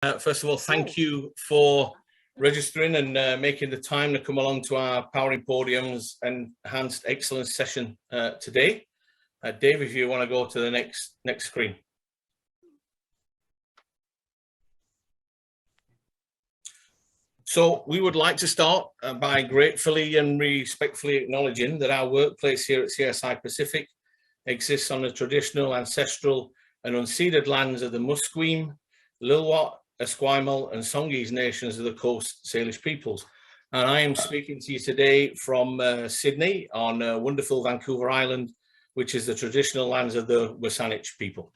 First of all, thank you for registering and making the time to come along to our Powering Podiums Enhanced Excellence session today. Dave, if you want to go to the next screen. So we would like to start by gratefully and respectfully acknowledging that our workplace here at CSI Pacific exists on the traditional, ancestral and unceded lands of the Musqueam, Lil'wat, Esquimalt and Songhees nations of the Coast Salish peoples. And I am speaking to you today from Sydney on wonderful Vancouver Island, which is the traditional lands of the Wasanich people.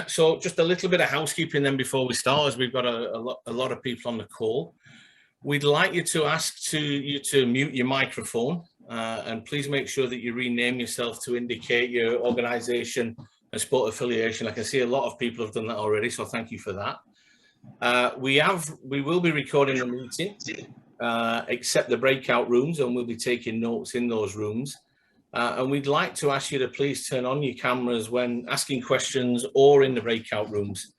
So just a little bit of housekeeping then before we start, as we've got a lot of people on the call. We'd like you to mute your microphone and please make sure that you rename yourself to indicate your organisation and sport affiliation. I can see a lot of people have done that already, so thank you for that. We will be recording the meeting, except the breakout rooms, and we'll be taking notes in those rooms. And we'd like to ask you to please turn on your cameras when asking questions or in the breakout rooms.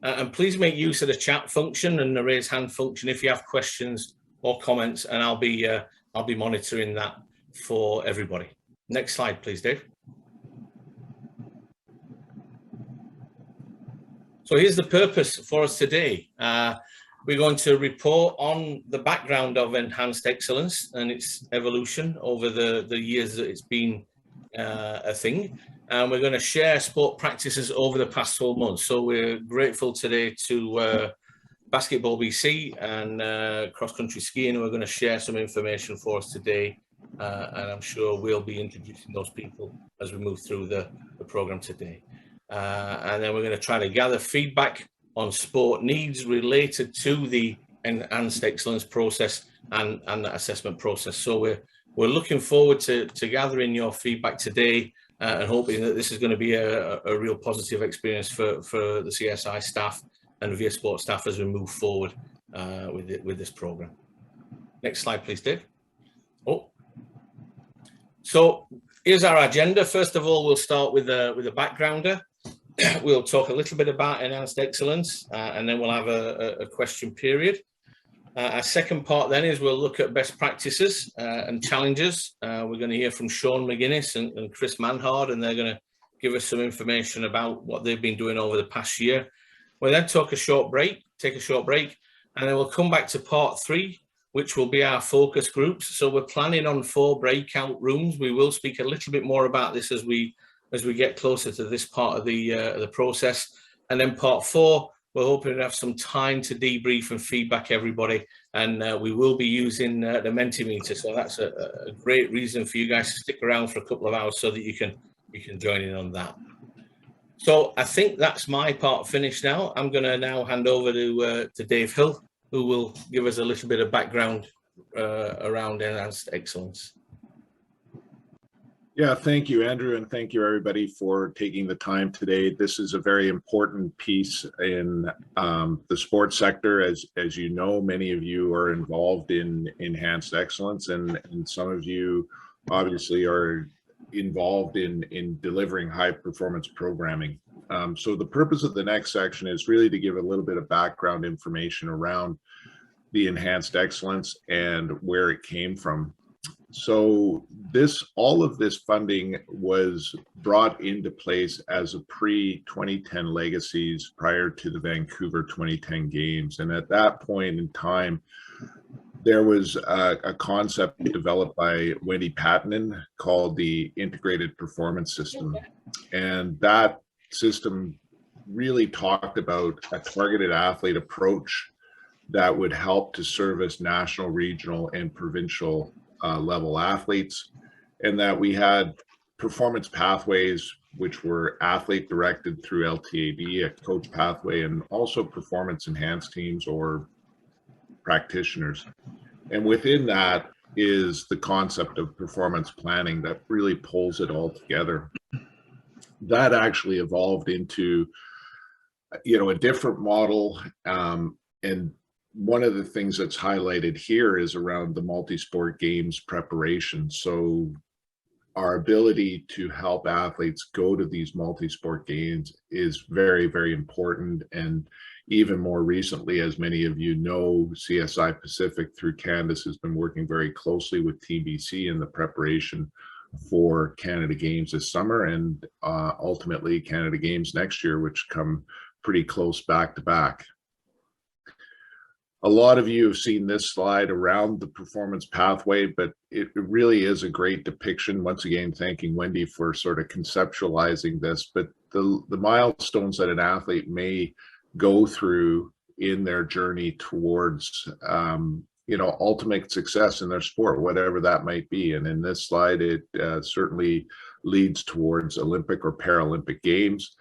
And please make use of the chat function and the raise hand function if you have questions or comments, and I'll be monitoring that for everybody. Next slide, please, Dave. So here's the purpose for us today. We're going to report on the background of Enhanced Excellence and its evolution over the years that it's been a thing. And we're going to share sport practices over the past 12 months. So we're grateful today to Basketball BC and Cross Country Skiing, who are going to share some information for us today. And I'm sure we'll be introducing those people as we move through the program today. And then we're going to try to gather feedback on sport needs related to the Enhanced Excellence process and the assessment process. So we're looking forward to gathering your feedback today and hoping that this is going to be a real positive experience for the CSI staff and VIA Sport staff as we move forward with this program. Next slide, please, Dave. So here's our agenda. First of all, we'll start with a backgrounder. We'll talk a little bit about Enhanced Excellence, and then we'll have a question period. Our second part then is we'll look at best practices and challenges. We're going to hear from Sean McGuinness and Chris Manhard, and they're going to give us some information about what they've been doing over the past year. We'll then take a short break, and then we'll come back to part 3, which will be our focus groups. So we're planning on 4 breakout rooms. We will speak a little bit more about this as we get closer to this part of the process. And then part 4, we're hoping to have some time to debrief and feedback everybody. And we will be using the Mentimeter. So that's a great reason for you guys to stick around for a couple of hours so that you can join in on that. So I think that's my part finished now. I'm going to now hand over to Dave Hill, who will give us a little bit of background around Enhanced Excellence. Yeah, thank you, Andrew, and thank you, everybody, for taking the time today. This is a very important piece in the sports sector. As you know, many of you are involved in Enhanced Excellence, and some of you obviously are involved in delivering high-performance programming. So the purpose of the next section is really to give a little bit of background information around the Enhanced Excellence and where it came from. So all of this funding was brought into place as a pre-2010 legacies prior to the Vancouver 2010 games. And at that point in time, there was a concept developed by Wendy Pattinen called the Integrated Performance System. And that system really talked about a targeted athlete approach that would help to service national, regional, and provincial level athletes, and that we had performance pathways which were athlete directed through LTAD, a coach pathway, and also performance enhanced teams or practitioners. And within that is the concept of performance planning that really pulls it all together. That actually evolved into a different model, and one of the things that's highlighted here is around the multi-sport games preparation. So our ability to help athletes go to these multi-sport games is very, very important. And even more recently, as many of you know, CSI Pacific through Candace has been working very closely with TBC in the preparation for Canada Games this summer, and ultimately Canada Games next year, which come pretty close back to back. A lot of you have seen this slide around the performance pathway, but it really is a great depiction. Once again, thanking Wendy for sort of conceptualizing this, but the milestones that an athlete may go through in their journey towards ultimate success in their sport, whatever that might be. And in this slide, it certainly leads towards Olympic or Paralympic Games.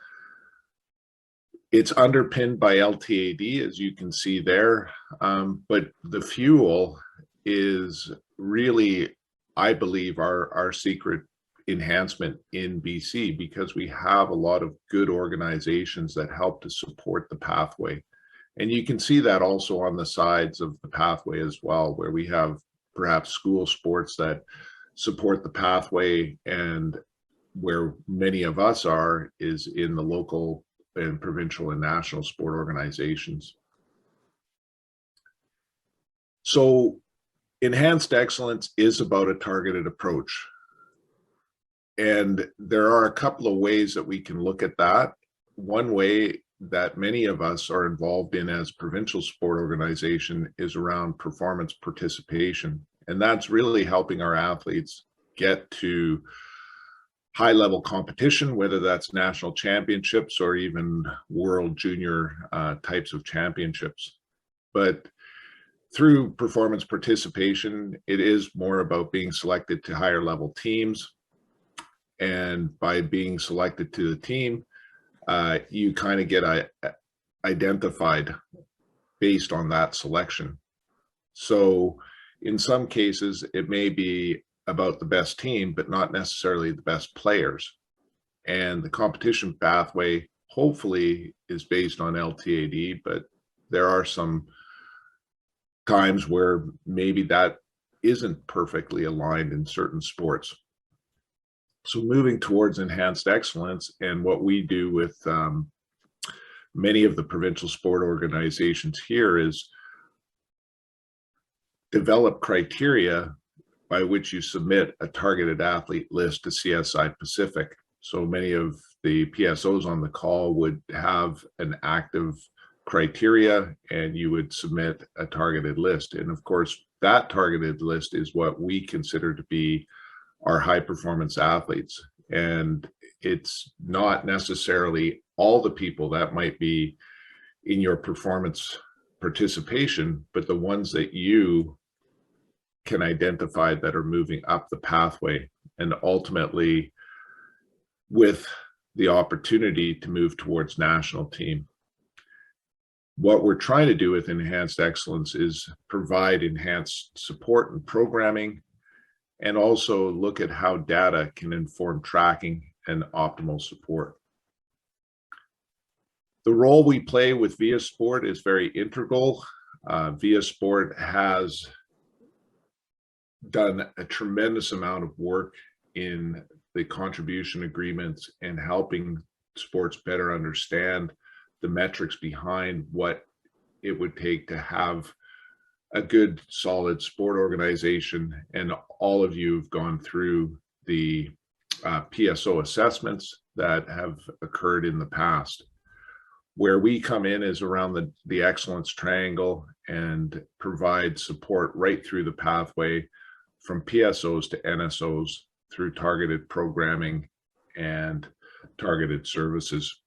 It's underpinned by LTAD, as you can see there, but the fuel is really, I believe, our secret enhancement in BC, because we have a lot of good organizations that help to support the pathway. And you can see that also on the sides of the pathway as well, where we have perhaps school sports that support the pathway, and where many of us are is in the local and provincial and national sport organizations. So enhanced excellence is about a targeted approach. And there are a couple of ways that we can look at that. One way that many of us are involved in as provincial sport organization is around performance participation. And that's really helping our athletes get to high level competition, whether that's national championships or even world junior types of championships. But through performance participation, it is more about being selected to higher level teams. And by being selected to the team, you kind of get identified based on that selection. So in some cases, it may be about the best team, but not necessarily the best players. And the competition pathway hopefully is based on LTAD, but there are some times where maybe that isn't perfectly aligned in certain sports. So moving towards enhanced excellence, and what we do with many of the provincial sport organizations here is develop criteria by which you submit a targeted athlete list to CSI Pacific. So many of the PSOs on the call would have an active criteria, and you would submit a targeted list. And of course, that targeted list is what we consider to be our high performance athletes. And it's not necessarily all the people that might be in your performance participation, but the ones that you can identify that are moving up the pathway, and ultimately with the opportunity to move towards national team. What we're trying to do with enhanced excellence is provide enhanced support and programming, and also look at how data can inform tracking and optimal support. The role we play with VIA Sport is very integral. VIA Sport has done a tremendous amount of work in the contribution agreements and helping sports better understand the metrics behind what it would take to have a good, solid sport organization. And all of you have gone through the PSO assessments that have occurred in the past. Where we come in is around the excellence triangle and provide support right through the pathway, from PSOs to NSOs, through targeted programming and targeted services.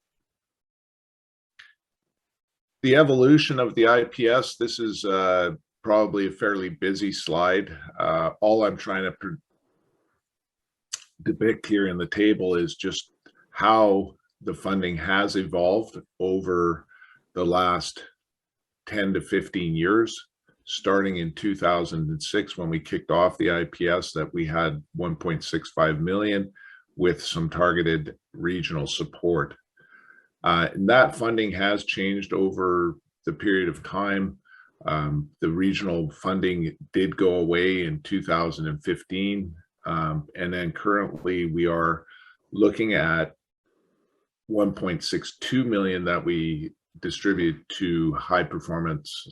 The evolution of the IPS, this is probably a fairly busy slide. All I'm trying to depict here in the table is just how the funding has evolved over the last 10 to 15 years, starting in 2006 when we kicked off the IPS, that we had 1.65 million with some targeted regional support. And that funding has changed over the period of time. The regional funding did go away in 2015. And then currently we are looking at 1.62 million that we distribute to high performance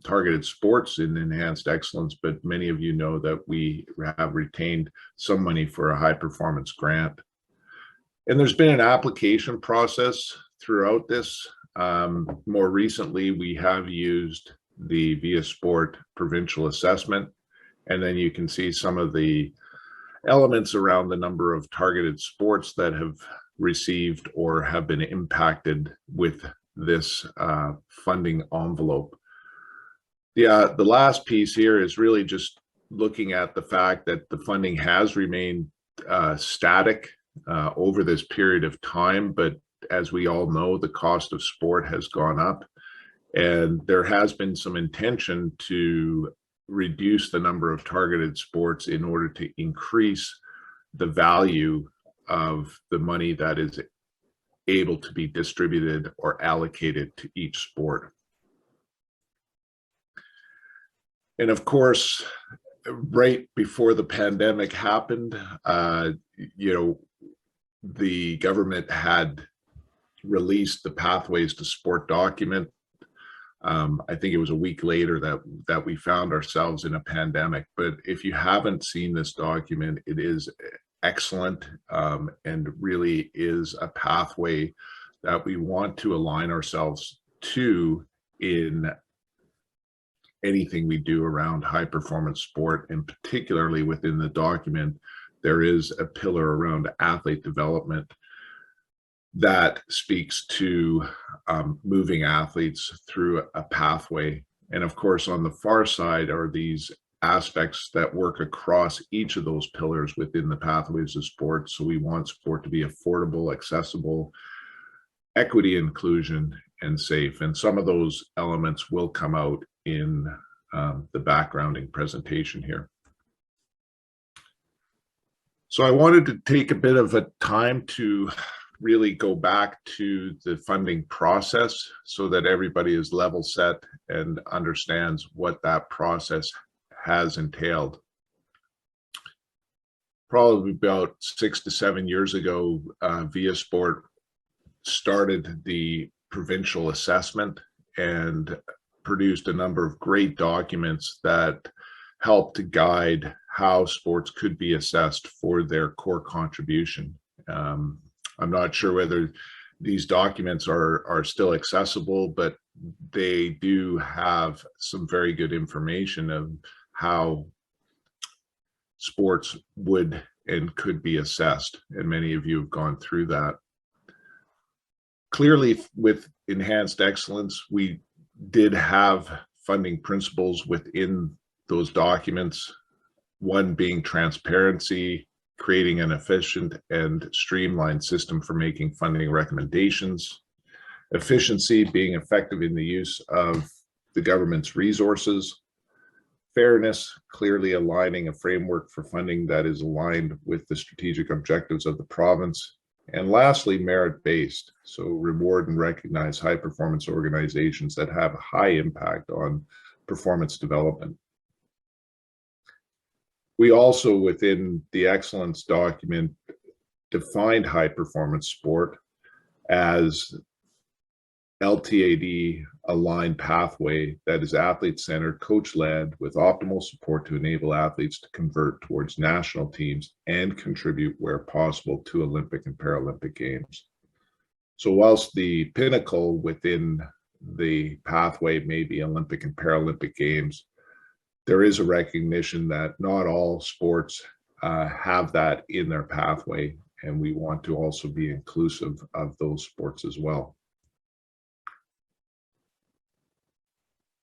targeted sports in enhanced excellence, but many of you know that we have retained some money for a high performance grant. And there's been an application process throughout this. More recently, we have used the Via Sport Provincial Assessment, and then you can see some of the elements around the number of targeted sports that have received or have been impacted with this funding envelope. The last piece here is really just looking at the fact that the funding has remained static over this period of time, but as we all know, the cost of sport has gone up, and there has been some intention to reduce the number of targeted sports in order to increase the value of the money that is able to be distributed or allocated to each sport. And of course, right before the pandemic happened, the government had released the Pathways to Sport document. I think it was a week later that we found ourselves in a pandemic. But if you haven't seen this document, it is excellent and really is a pathway that we want to align ourselves to in anything we do around high performance sport, and particularly within the document, there is a pillar around athlete development that speaks to moving athletes through a pathway. And of course, on the far side are these aspects that work across each of those pillars within the pathways of sport. So we want sport to be affordable, accessible, equity, inclusion, and safe. And some of those elements will come out in the backgrounding presentation here. So I wanted to take a bit of a time to really go back to the funding process so that everybody is level set and understands what that process has entailed. Probably about 6 to 7 years ago, Via Sport started the Provincial Assessment and produced a number of great documents that helped to guide how sports could be assessed for their core contribution. I'm not sure whether these documents are still accessible, but they do have some very good information of how sports would and could be assessed, and many of you have gone through that. Clearly, with enhanced excellence, we did have funding principles within those documents, one being transparency, creating an efficient and streamlined system for making funding recommendations, efficiency, being effective in the use of the government's resources, fairness, clearly aligning a framework for funding that is aligned with the strategic objectives of the province, and lastly, merit-based, so reward and recognize high-performance organizations that have a high impact on performance development. We also, within the excellence document, defined high-performance sport as LTAD aligned pathway that is athlete-centered, coach-led, with optimal support to enable athletes to convert towards national teams and contribute where possible to Olympic and Paralympic Games. So whilst the pinnacle within the pathway may be Olympic and Paralympic Games, there is a recognition that not all sports have that in their pathway, and we want to also be inclusive of those sports as well.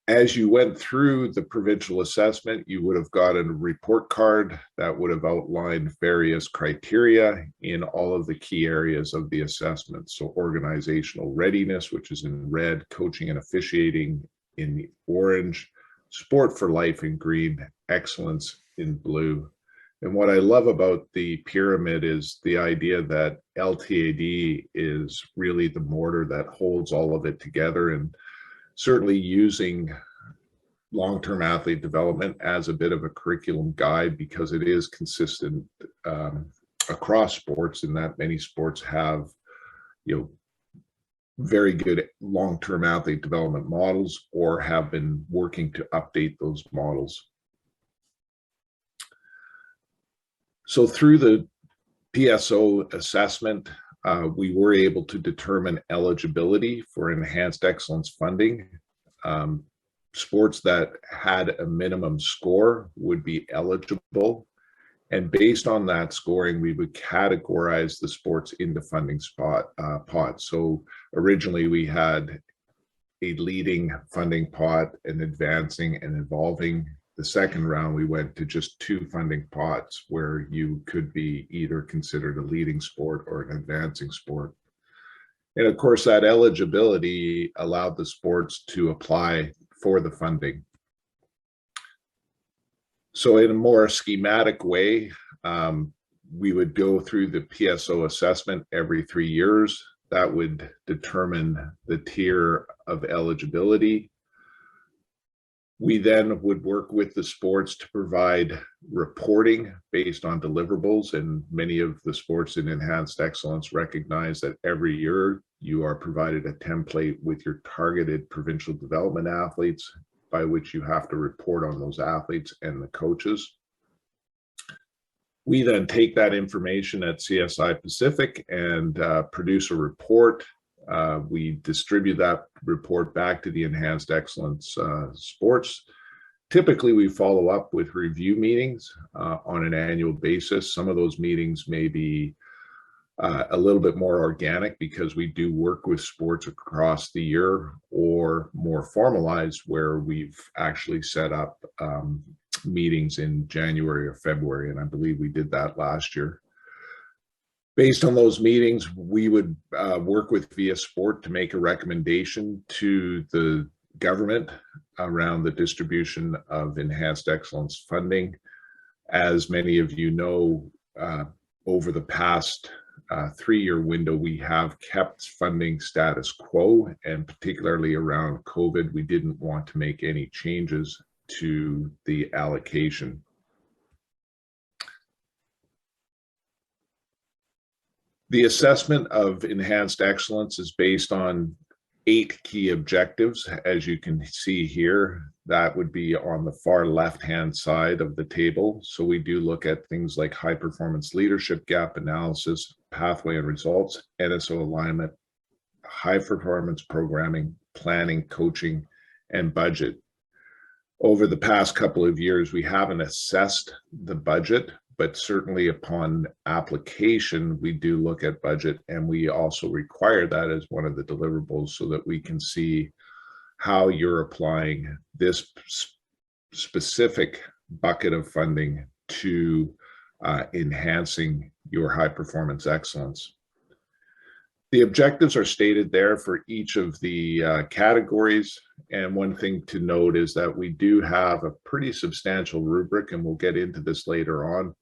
As you went through the provincial assessment, you would have gotten a report card that would have outlined various criteria in all of the key areas of the assessment. So organizational readiness, which is in red, coaching and officiating in the orange, sport for life in green, excellence in blue. And what I love about the pyramid is the idea that LTAD is really the mortar that holds all of it together, and certainly using long-term athlete development as a bit of a curriculum guide because it is consistent across sports, in that many sports have, very good long-term athlete development models or have been working to update those models. So through the PSO assessment, we were able to determine eligibility for enhanced excellence funding. Sports that had a minimum score would be eligible. And based on that scoring, we would categorize the sports into funding pots. So originally we had a leading funding pot, an advancing and evolving. The second round, we went to just 2 funding pots where you could be either considered a leading sport or an advancing sport. And of course, that eligibility allowed the sports to apply for the funding. So in a more schematic way, we would go through the PSO assessment every 3 years. That would determine the tier of eligibility. We then would work with the sports to provide reporting based on deliverables, and many of the sports in enhanced excellence recognize that every year you are provided a template with your targeted provincial development athletes by which you have to report on those athletes and the coaches. We then take that information at CSI Pacific and produce a report. We distribute that report back to the enhanced excellence sports. Typically, we follow up with review meetings on an annual basis. Some of those meetings may be a little bit more organic because we do work with sports across the year, or more formalized where we've actually set up meetings in January or February, and I believe we did that last year. Based on those meetings, we would work with VIA Sport to make a recommendation to the government around the distribution of enhanced excellence funding. As many of you know, over the past 3-year window, we have kept funding status quo, and particularly around COVID, we didn't want to make any changes to the allocation. The assessment of enhanced excellence is based on 8 key objectives. As you can see here, that would be on the far left-hand side of the table. So we do look at things like high performance leadership gap analysis, pathway and results, NSO alignment, high performance programming, planning, coaching, and budget. Over the past couple of years, we haven't assessed the budget, but certainly upon application, we do look at budget, and we also require that as one of the deliverables so that we can see how you're applying this specific bucket of funding to enhancing your high performance excellence. The objectives are stated there for each of the categories. And one thing to note is that we do have a pretty substantial rubric, and we'll get into this later on,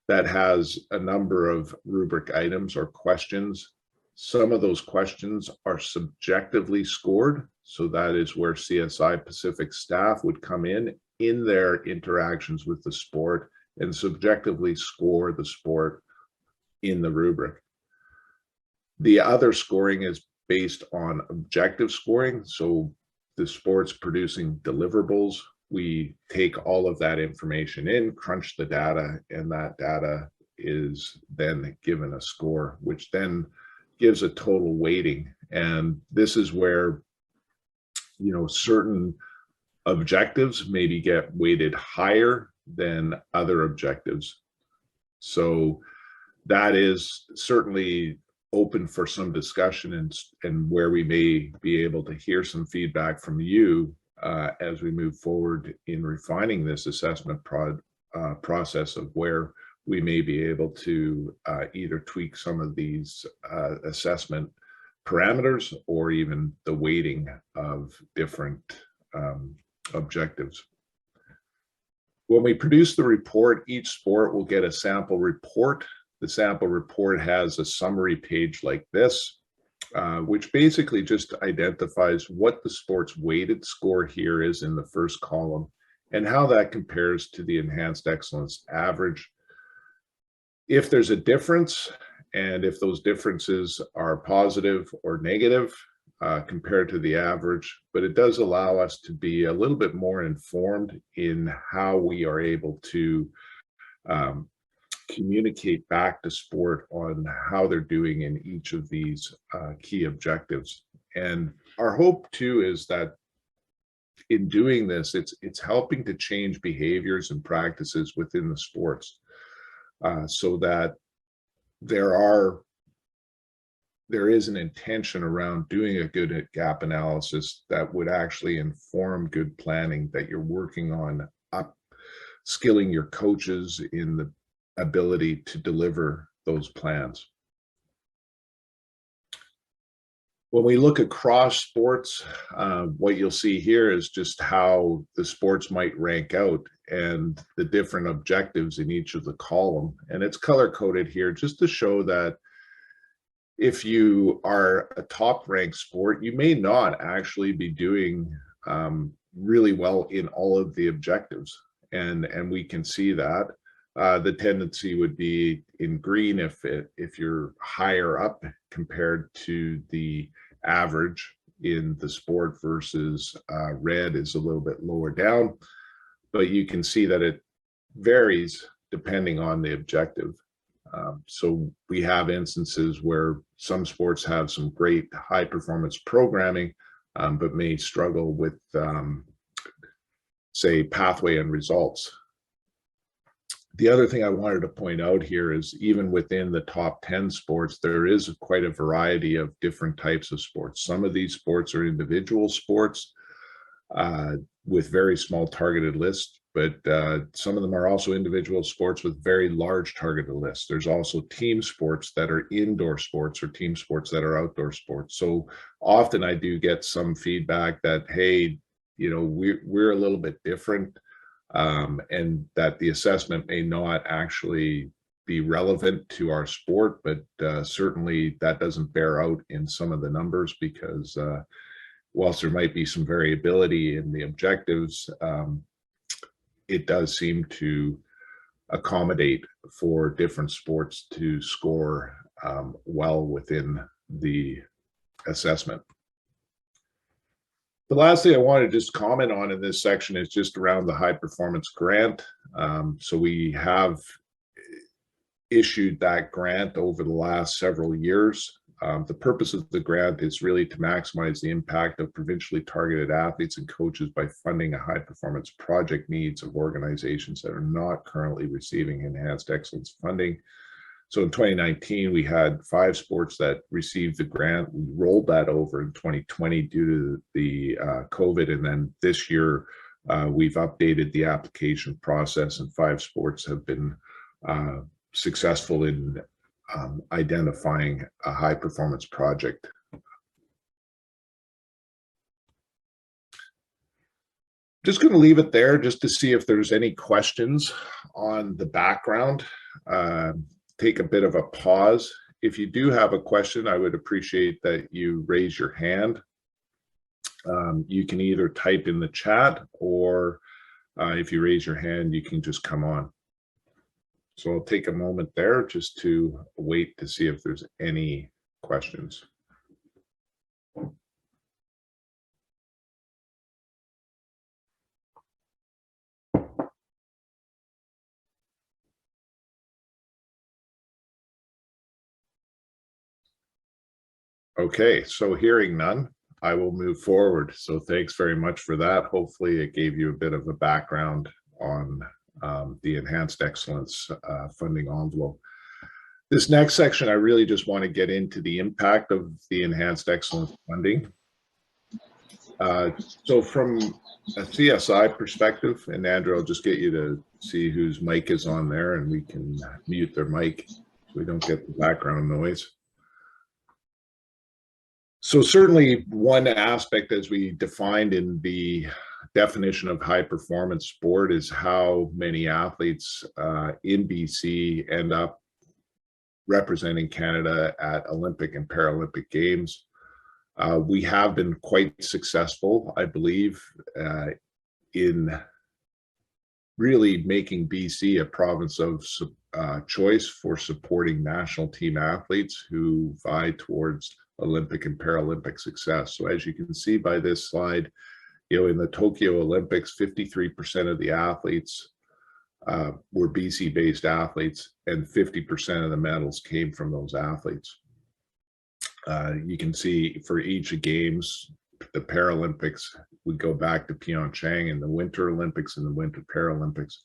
that has a number of rubric items or questions. Some of those questions are subjectively scored. So that is where CSI Pacific staff would come in their interactions with the sport and subjectively score the sport in the rubric. The other scoring is based on objective scoring. So the sport's producing deliverables. We take all of that information in, crunch the data, and that data is then given a score, which then gives a total weighting. And this is where, certain objectives maybe get weighted higher than other objectives. So that is certainly open for some discussion, and where we may be able to hear some feedback from you as we move forward in refining this assessment process of where we may be able to either tweak some of these assessment parameters or even the weighting of different objectives. When we produce the report, each sport will get a sample report. The sample report has a summary page like this. which basically just identifies what the sports weighted score here is in the first column and how that compares to the enhanced excellence average. If there's a difference, and if those differences are positive or negative compared to the average, but it does allow us to be a little bit more informed in how we are able to communicate back to sport on how they're doing in each of these key objectives. And our hope too is that in doing this, it's helping to change behaviors and practices within the sports so that there is an intention around doing a good gap analysis that would actually inform good planning, that you're working on upskilling your coaches in the ability to deliver those plans. When we look across sports, what you'll see here is just how the sports might rank out and the different objectives in each of the column. And it's color coded here just to show that if you are a top ranked sport, you may not actually be doing really well in all of the objectives. And we can see that. The tendency would be in green if you're higher up compared to the average in the sport, versus red is a little bit lower down. But you can see that it varies depending on the objective. So we have instances where some sports have some great high performance programming, but may struggle with, say, pathway and results. The other thing I wanted to point out here is even within the top 10 sports, there is quite a variety of different types of sports. Some of these sports are individual sports with very small targeted lists, but some of them are also individual sports with very large targeted lists. There's also team sports that are indoor sports or team sports that are outdoor sports. So often I do get some feedback that, hey, you know, we're a little bit different. And that the assessment may not actually be relevant to our sport, but certainly that doesn't bear out in some of the numbers, because whilst there might be some variability in the objectives, it does seem to accommodate for different sports to score well within the assessment. The last thing I want to just comment on in this section is just around the high performance grant. So we have issued that grant over the last several years. The purpose of the grant is really to maximize the impact of provincially targeted athletes and coaches by funding a high performance project needs of organizations that are not currently receiving enhanced excellence funding. So in 2019, we had 5 sports that received the grant. We rolled that over in 2020 due to the COVID. And then this year, we've updated the application process, and 5 sports have been successful in identifying a high performance project. Just going to leave it there just to see if there's any questions on the background. Take a bit of a pause. If you do have a question, I would appreciate that you raise your hand. You can either type in the chat, or if you raise your hand, you can just come on. So I'll take a moment there just to wait to see if there's any questions. Okay, so hearing none, I will move forward. So thanks very much for that. Hopefully it gave you a bit of a background on the enhanced excellence funding envelope. This next section, I really just want to get into the impact of the enhanced excellence funding. So from a CSI perspective, and Andrew, I'll just get you to see whose mic is on there, and we can mute their mic so we don't get the background noise. So certainly one aspect, as we defined in the definition of high performance sport, is how many athletes in BC end up representing Canada at Olympic and Paralympic Games. We have been quite successful, I believe, in really making BC a province of choice for supporting national team athletes who vie towards Olympic and Paralympic success. So as you can see by this slide, in the Tokyo Olympics, 53% of the athletes were BC-based athletes, and 50% of the medals came from those athletes. You can see for each of games, the Paralympics would go back to Pyeongchang, and the Winter Olympics and the Winter Paralympics,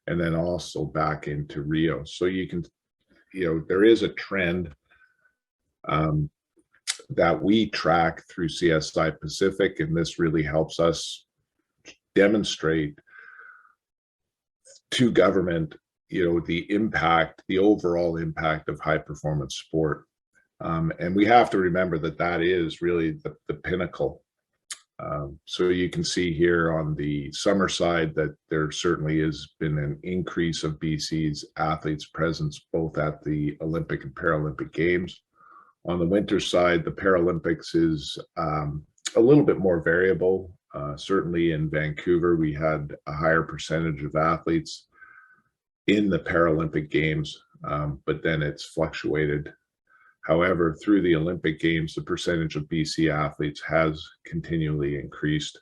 and then also back into Rio. So you can, there is a trend that we track through CSI Pacific, and this really helps us demonstrate to government, the impact, the overall impact of high performance sport. And we have to remember that that is really the pinnacle. So you can see here on the summer side that there certainly has been an increase of BC's athletes' presence both at the Olympic and Paralympic Games. On the winter side, the Paralympics is a little bit more variable. Certainly in Vancouver, we had a higher percentage of athletes in the Paralympic Games, but then it's fluctuated. However, through the Olympic Games, the percentage of BC athletes has continually increased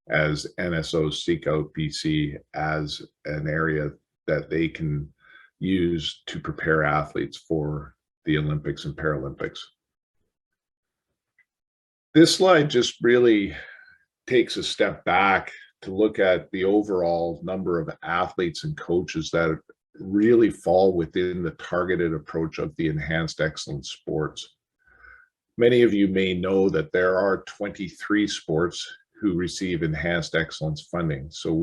as NSOs seek out BC as an area that they can use to prepare athletes for the Olympics and Paralympics. This slide just really takes a step back to look at the overall number of athletes and coaches that really fall within the targeted approach of the enhanced excellence sports. Many of you may know that there are 23 sports who receive enhanced excellence funding. So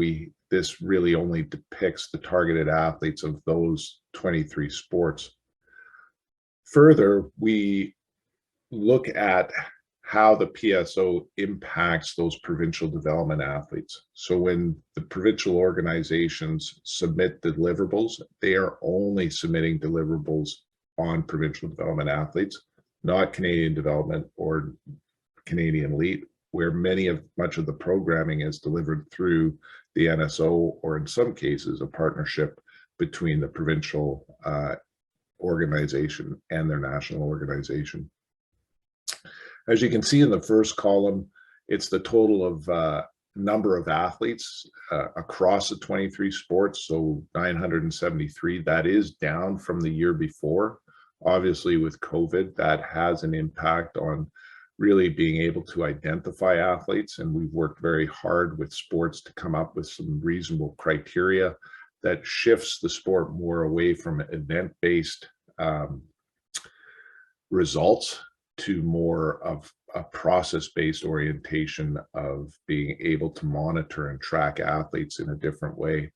this really only depicts the targeted athletes of those 23 sports. Further, we look at how the PSO impacts those provincial development athletes. So when the provincial organizations submit deliverables, they are only submitting deliverables on provincial development athletes, not Canadian development or Canadian elite, where much of the programming is delivered through the NSO, or in some cases, a partnership between the provincial organization and their national organization. As you can see in the first column, it's the total of number of athletes across the 23 sports, so 973. That is down from the year before. Obviously, with COVID, that has an impact on really being able to identify athletes, and we've worked very hard with sports to come up with some reasonable criteria that shifts the sport more away from event-based results to more of a process-based orientation of being able to monitor and track athletes in a different way.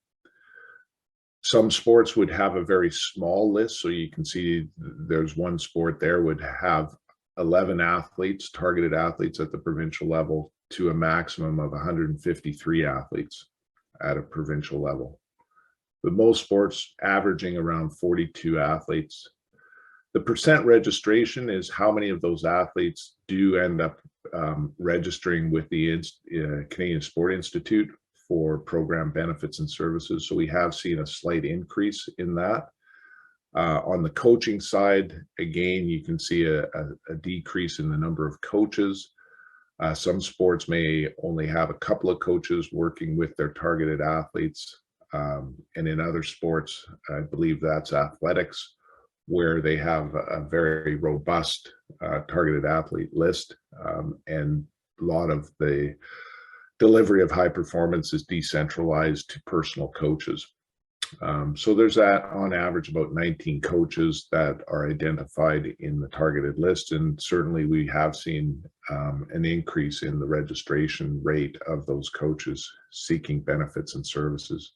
Some sports would have a very small list, so you can see there's one sport there would have 11 athletes, targeted athletes at the provincial level, to a maximum of 153 athletes at a provincial level. But most sports averaging around 42 athletes. The percent registration is how many of those athletes do end up registering with the Canadian Sport Institute for program benefits and services. So we have seen a slight increase in that. On the coaching side, again, you can see a decrease in the number of coaches. Some sports may only have a couple of coaches working with their targeted athletes. And in other sports, I believe that's athletics, where they have a very robust targeted athlete list, and a lot of the delivery of high performance is decentralized to personal coaches. So there's on average about 19 coaches that are identified in the targeted list, and certainly we have seen an increase in the registration rate of those coaches seeking benefits and services.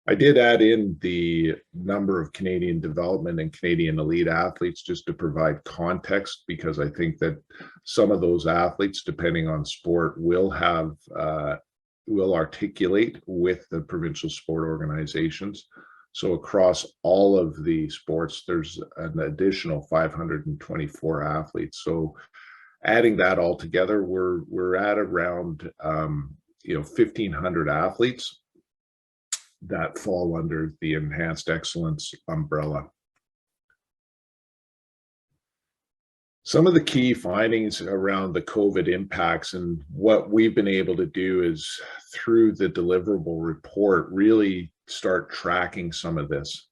I did add in the number of Canadian development and Canadian elite athletes just to provide context, because I think that some of those athletes, depending on sport, will articulate with the provincial sport organizations. So across all of the sports, there's an additional 524 athletes. So adding that all together, we're at around 1,500 athletes that fall under the Enhanced Excellence umbrella. Some of the key findings around the COVID impacts, and what we've been able to do is through the deliverable report really start tracking some of this.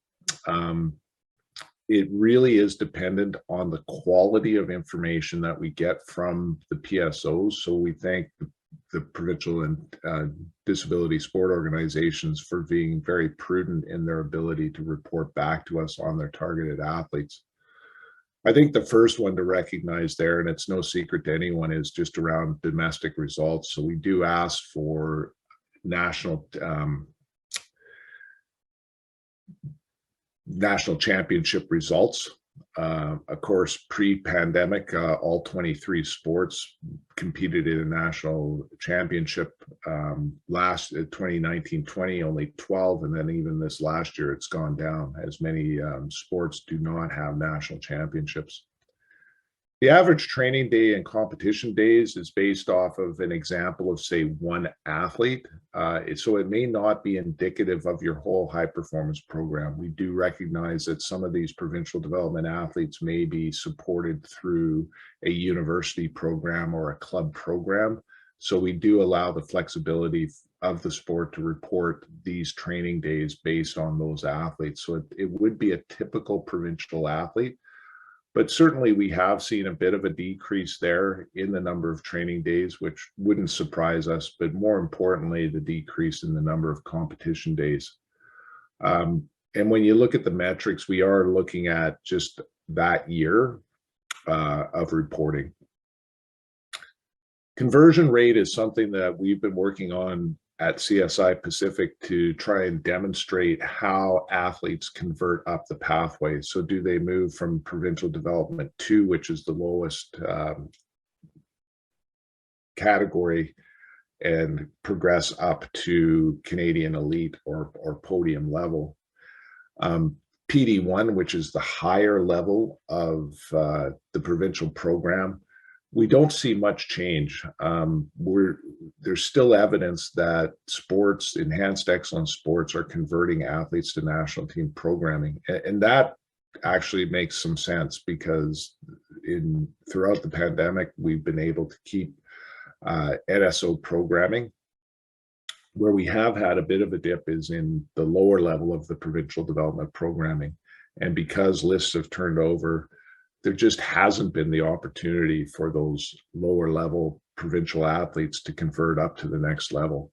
It really is dependent on the quality of information that we get from the PSOs. So we thank the provincial and disability sport organizations for being very prudent in their ability to report back to us on their targeted athletes. I think the first one to recognize there, and it's no secret to anyone, is just around domestic results. So we do ask for national championship results. Of course, pre-pandemic, all 23 sports competed in a national championship. Last 2019-20, only 12, and then even this last year, it's gone down as many sports do not have national championships. The average training day and competition days is based off of an example of, say, one athlete. So it may not be indicative of your whole high performance program. We do recognize that some of these provincial development athletes may be supported through a university program or a club program. So we do allow the flexibility of the sport to report these training days based on those athletes. So it would be a typical provincial athlete. But certainly we have seen a bit of a decrease there in the number of training days, which wouldn't surprise us, but more importantly, the decrease in the number of competition days. And when you look at the metrics, we are looking at just that year of reporting. Conversion rate is something that we've been working on at CSI Pacific to try and demonstrate how athletes convert up the pathway. So do they move from Provincial Development 2, which is the lowest category, and progress up to Canadian Elite or Podium level. PD1, which is the higher level of the provincial program, we don't see much change. There's still evidence that sports, enhanced excellence sports, are converting athletes to national team programming. And that actually makes some sense, because throughout the pandemic, we've been able to keep NSO programming. Where we have had a bit of a dip is in the lower level of the provincial development programming. And because lists have turned over, there just hasn't been the opportunity for those lower level provincial athletes to convert up to the next level.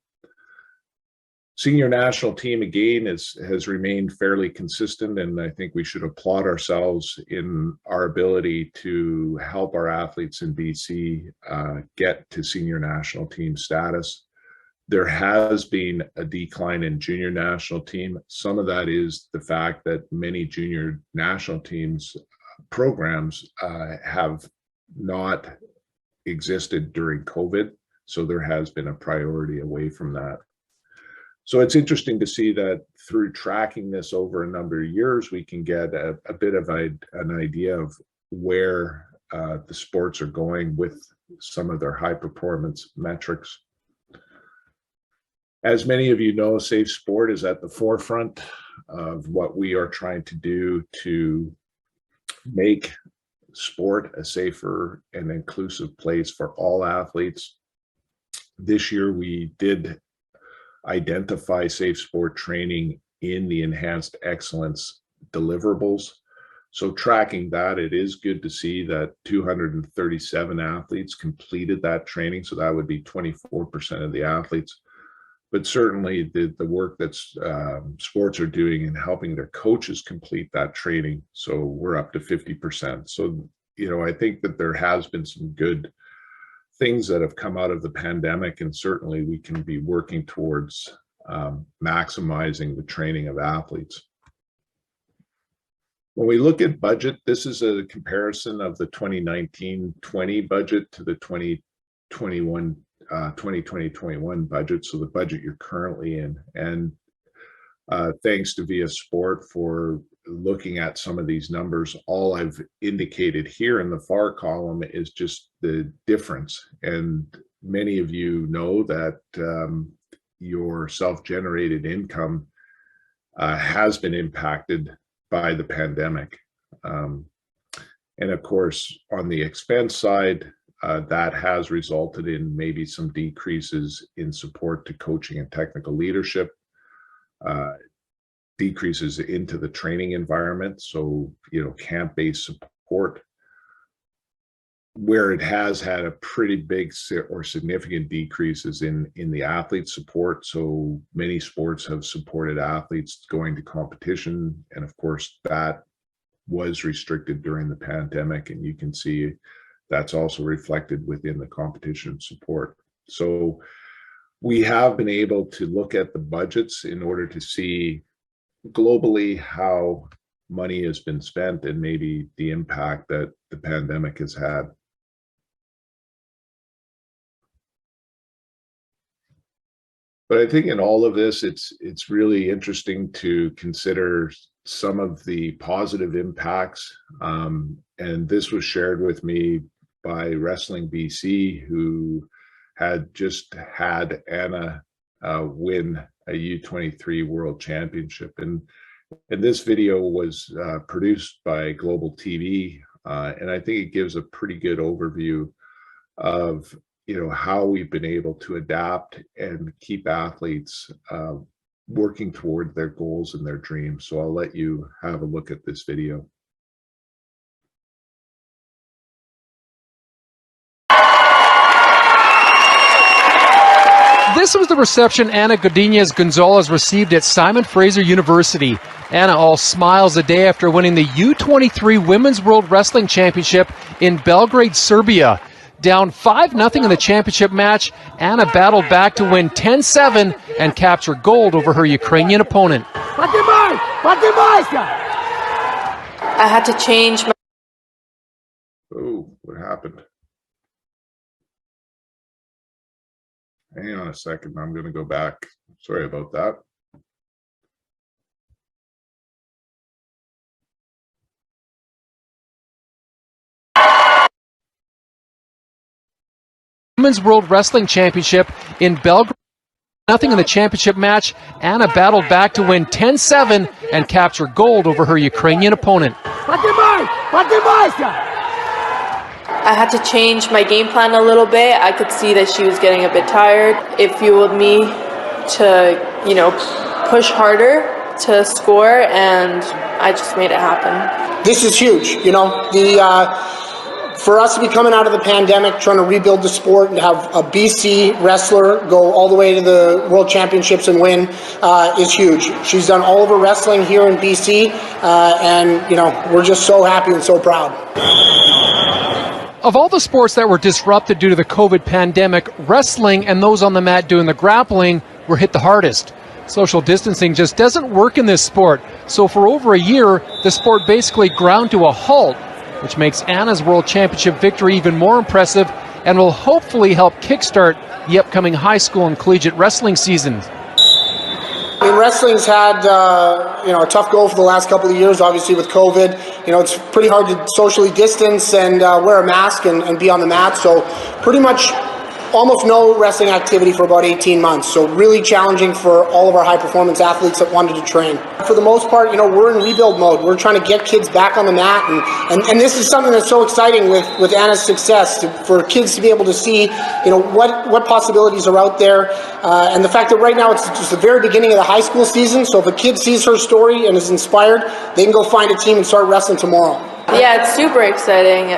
Senior national team, again, has remained fairly consistent, and I think we should applaud ourselves in our ability to help our athletes in BC get to senior national team status. There has been a decline in junior national team. Some of that is the fact that many junior national teams programs have not existed during COVID, so there has been a priority away from that. So it's interesting to see that through tracking this over a number of years, we can get a bit of an idea of where the sports are going with some of their high performance metrics. As many of you know, Safe Sport is at the forefront of what we are trying to do to make sport a safer and inclusive place for all athletes. This year, we did identify safe sport training in the enhanced excellence deliverables. So tracking that, it is good to see that 237 athletes completed that training. So that would be 24% of the athletes. But certainly the work that sports are doing in helping their coaches complete that training. So we're up to 50%. So, I think that there has been some good things that have come out of the pandemic, and certainly we can be working towards maximizing the training of athletes. When we look at budget, this is a comparison of the 2019-20 budget to the 2020-21 budget, so the budget you're currently in. And thanks to Via Sport for looking at some of these numbers. All I've indicated here in the far column is just the difference. And many of you know that your self-generated income has been impacted by the pandemic. And of course, on the expense side, that has resulted in maybe some decreases in support to coaching and technical leadership, decreases into the training environment. So, camp-based support, where it has had a pretty big or significant decreases in the athlete support. So many sports have supported athletes going to competition. And of course, that was restricted during the pandemic. And you can see that's also reflected within the competition support. So we have been able to look at the budgets in order to see globally how money has been spent and maybe the impact that the pandemic has had. But I think in all of this, it's really interesting to consider some of the positive impacts. And this was shared with me by Wrestling BC, who had just had Anna win a U23 World Championship. And this video was produced by Global TV. And I think it gives a pretty good overview of how we've been able to adapt and keep athletes working toward their goals and their dreams. So I'll let you have a look at this video. This was the reception Ana Godinez Gonzalez received at Simon Fraser University. Ana all smiles a day after winning the U23 Women's World Wrestling Championship in Belgrade, Serbia. Down 5-0 in the championship match, Ana battled back to win 10-7 and capture gold over her Ukrainian opponent. I had to change my... Oh, what happened? Hang on a second, I'm going to go back. Sorry about that. Women's World Wrestling Championship in Belgrade. Nothing in the championship match, Ana battled back to win 10-7 and capture gold over her Ukrainian opponent. I had to change my game plan a little bit. I could see that she was getting a bit tired. It fueled me to, push harder to score, and I just made it happen. This is huge, for us to be coming out of the pandemic, trying to rebuild the sport and have a BC wrestler go all the way to the World Championships and win is huge. She's done all of her wrestling here in BC, and we're just so happy and so proud. Of all the sports that were disrupted due to the COVID pandemic, wrestling and those on the mat doing the grappling were hit the hardest. Social distancing just doesn't work in this sport, so for over a year, the sport basically ground to a halt, which makes Ana's World Championship victory even more impressive and will hopefully help kickstart the upcoming high school and collegiate wrestling seasons. Wrestling's had a tough go for the last couple of years, obviously with COVID. It's pretty hard to socially distance and wear a mask and be on the mat. So pretty much almost no wrestling activity for about 18 months. So really challenging for all of our high performance athletes that wanted to train. For the most part, we're in rebuild mode. We're trying to get kids back on the mat. And this is something that's so exciting with Anna's success, for kids to be able to see, what possibilities are out there. And the fact that right now it's just the very beginning of the high school season. So if a kid sees her story and is inspired, they can go find a team and start wrestling tomorrow. Yeah, it's super exciting.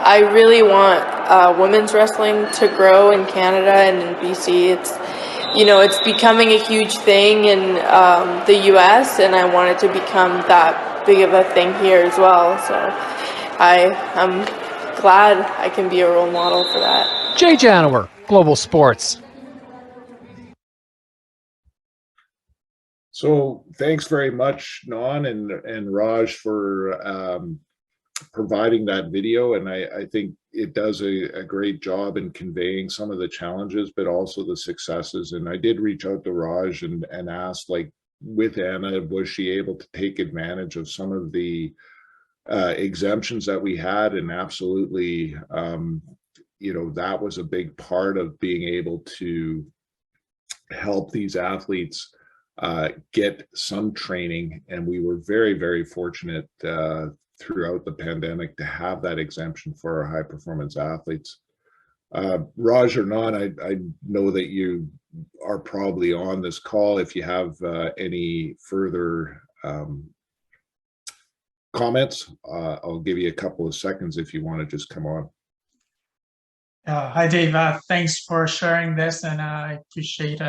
I really want women's wrestling to grow in Canada and in BC. It's becoming a huge thing in the US, and I want it to become that big of a thing here as well. So I'm glad I can be a role model for that. Jay Janower, Global Sports. So thanks very much, Nan and Raj, for providing that video. And I think it does a great job in conveying some of the challenges, but also the successes. And I did reach out to Raj and ask, with Anna, was she able to take advantage of some of the exemptions that we had? And absolutely, you know, that was a big part of being able to help these athletes get some training. And we were very, very fortunate throughout the pandemic to have that exemption for our high performance athletes. Raj or not, I know that you are probably on this call. If you have any further comments, I'll give you a couple of seconds if you want to just come on. Hi, Dave. Thanks for sharing this, and I appreciate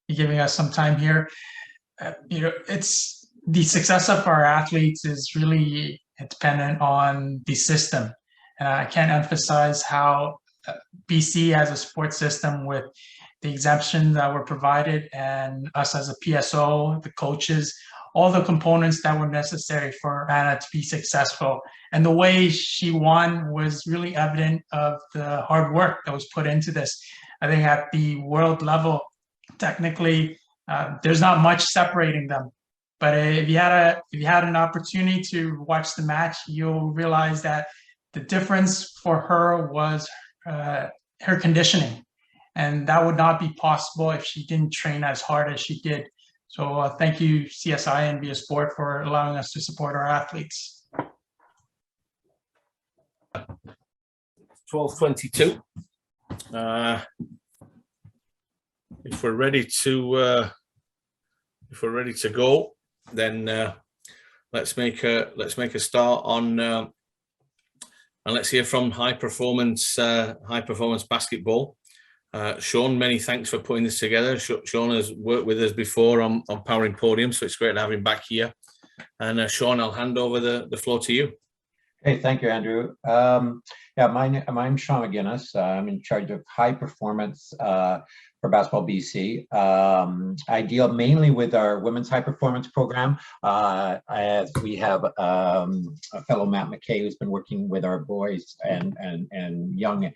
you giving us some time here. You know, it's the success of our athletes is really dependent on the system, and I can't emphasize how BC has a sports system with the exemptions that were provided, and us as a PSO, the coaches, all the components that were necessary for Anna to be successful. And the way she won was really evident of the hard work that was put into this. I think at the world level, technically, there's not much separating them. But if you had an opportunity to watch the match, you'll realize that the difference for her was her conditioning. And that would not be possible if she didn't train as hard as she did. So thank you, CSI and Via Sport, for allowing us to support our athletes. 12:22. If we're ready to go, then let's make a start on and let's hear from high performance basketball. Sean, many thanks for putting this together. Sean has worked with us before on powering Podiums, so it's great to have him back here. And Sean, I'll hand over the floor to you. Hey, thank you, Andrew. Yeah, I'm Sean McGinnis. I'm in charge of high performance for Basketball BC. I deal mainly with our women's high performance program. As we have a fellow Matt McKay who's been working with our boys and young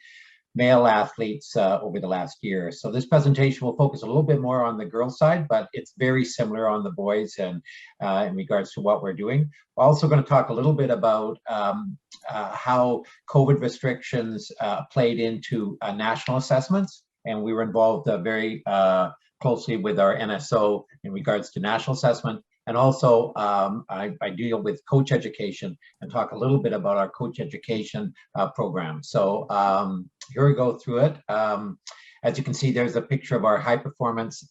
male athletes over the last year. So this presentation will focus a little bit more on the girls side, but it's very similar on the boys and in regards to what we're doing. We're also going to talk a little bit about how COVID restrictions played into national assessments. And we were involved very closely with our NSO in regards to national assessment. And also, I deal with coach education and talk a little bit about our coach education program. So here we go through it. As you can see, there's a picture of our high performance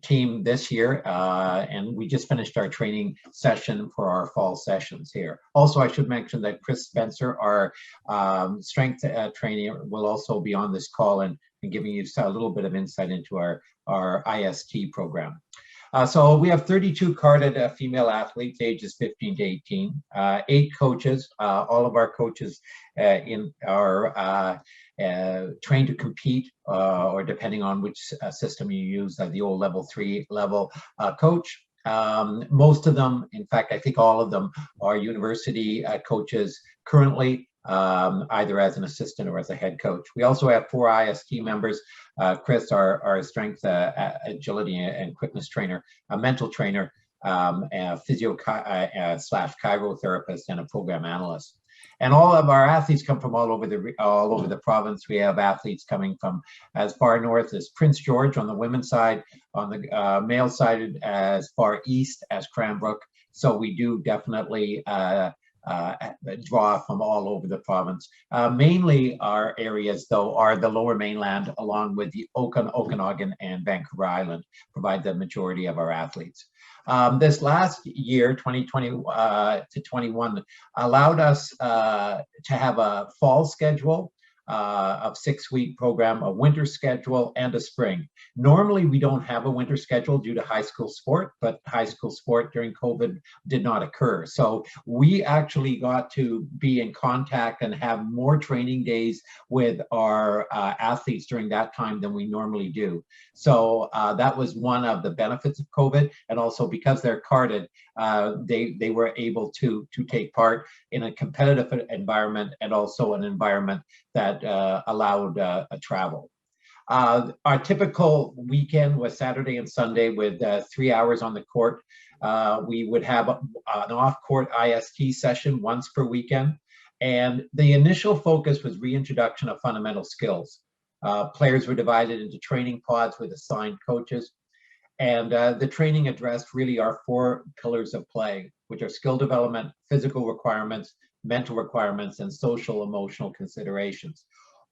team this year. And we just finished our training session for our fall sessions here. Also, I should mention that Chris Spencer, our strength trainer, will also be on this call and giving you a little bit of insight into our IST program. So we have 32 carded female athletes, ages 15 to 18, 8 coaches. All of our coaches are trained to compete, or depending on which system you use, the old level 3 level coach. Most of them, in fact, I think all of them are university coaches currently, either as an assistant or as a head coach. We also have 4 IST members. Chris, our strength, agility, and quickness trainer, a mental trainer, a physio slash chirotherapist, and a program analyst. And all of our athletes come from all over the province. We have athletes coming from as far north as Prince George on the women's side, on the male side as far east as Cranbrook. So we do definitely draw from all over the province. Mainly our areas, though, are the lower mainland, along with the Okanagan and Vancouver Island, provide the majority of our athletes. This last year, 2020 to 21, allowed us to have a fall schedule of 6-week program, a winter schedule, and a spring. Normally, we don't have a winter schedule due to high school sport, but high school sport during COVID did not occur. So we actually got to be in contact and have more training days with our athletes during that time than we normally do. So that was one of the benefits of COVID. And also because they're carded, they were able to take part in a competitive environment and also an environment that allowed travel. Our typical weekend was Saturday and Sunday with 3 hours on the court. We would have an off-court IST session once per weekend. And the initial focus was reintroduction of fundamental skills. Players were divided into training pods with assigned coaches. And the training addressed really our 4 pillars of play, which are skill development, physical requirements, mental requirements, and social emotional considerations.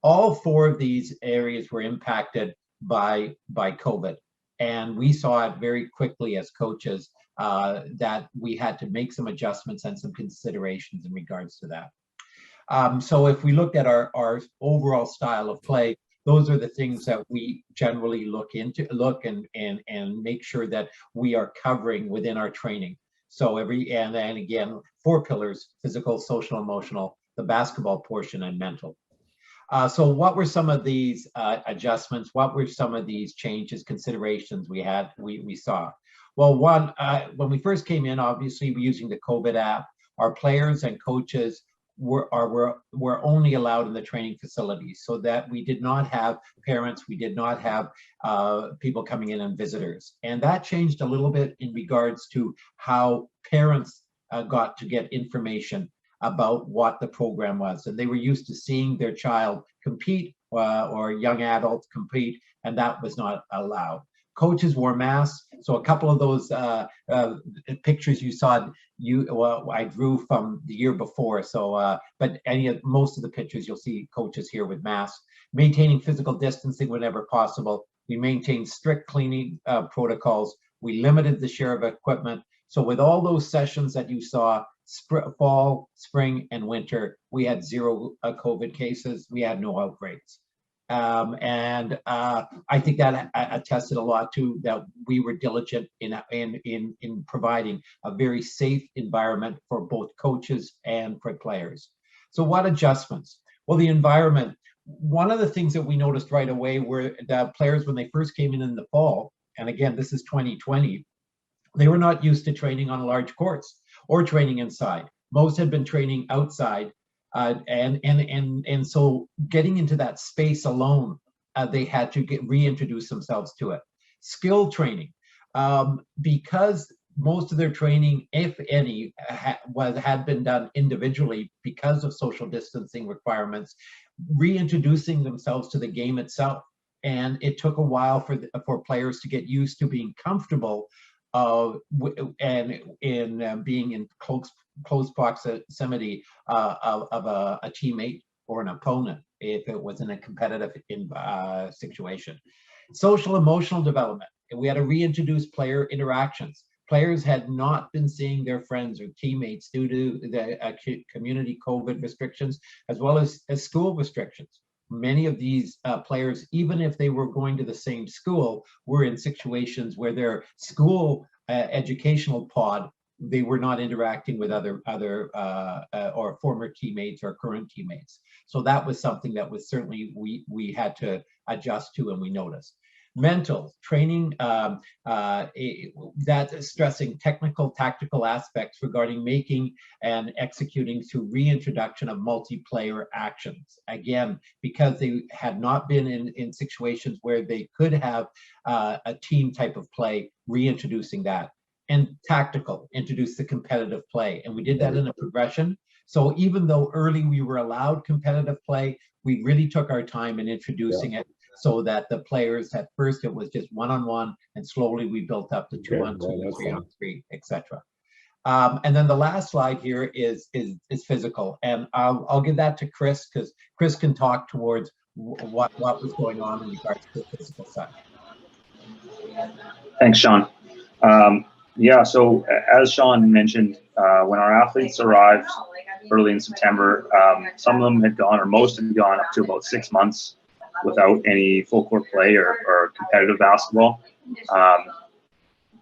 All 4 of these areas were impacted by COVID. And we saw it very quickly as coaches that we had to make some adjustments and some considerations in regards to that. So if we looked at our overall style of play, those are the things that we generally look and make sure that we are covering within our training. So and again, 4 pillars: physical, social, emotional, the basketball portion, and mental. So what were some of these adjustments? What were some of these changes, considerations we saw? Well, one, when we first came in, obviously we're using the COVID app. Our players and coaches were only allowed in the training facilities, so that we did not have parents, we did not have people coming in and visitors. And that changed a little bit in regards to how parents got to get information about what the program was. And they were used to seeing their child compete or young adults compete, and that was not allowed. Coaches wore masks. So a couple of those pictures you saw, I drew from the year before. So, but most of the pictures you'll see coaches here with masks. Maintaining physical distancing whenever possible. We maintained strict cleaning protocols. We limited the share of equipment. So with all those sessions that you saw, fall, spring, and winter, we had 0 COVID cases. We had no outbreaks. And I think that attested a lot to that we were diligent in providing a very safe environment for both coaches and for players. So what adjustments? Well, the environment. One of the things that we noticed right away were that players, when they first came in the fall, and again, this is 2020, they were not used to training on large courts or training inside. Most had been training outside. And so getting into that space alone, they had to reintroduce themselves to it. Skill training, because most of their training, if any, had been done individually because of social distancing requirements, reintroducing themselves to the game itself. And it took a while for players to get used to being comfortable and in being in close proximity of a teammate or an opponent if it was in a competitive situation. Social emotional development. We had to reintroduce player interactions. Players had not been seeing their friends or teammates due to the community COVID restrictions, as well as school restrictions. Many of these players, even if they were going to the same school, were in situations where their school educational pod, they were not interacting with other or former teammates or current teammates. So that was something that was certainly we had to adjust to, and we noticed. Mental training, that stressing technical, tactical aspects regarding making and executing through reintroduction of multiplayer actions. Again, because they had not been in situations where they could have a team type of play, reintroducing that. And tactical, introduce the competitive play. And we did that in a progression. So even though early we were allowed competitive play, we really took our time in introducing it, so that the players, at first it was just 1-on-1, and slowly we built up to 2-on-2, 3-on-3, etc. And then the last slide here is physical, and I'll give that to Chris, because Chris can talk towards what was going on in regards to the physical side. Thanks, Sean. Yeah, so as Sean mentioned, when our athletes arrived early in September, some of them had gone, or most had gone, up to about 6 months without any full court play or competitive basketball.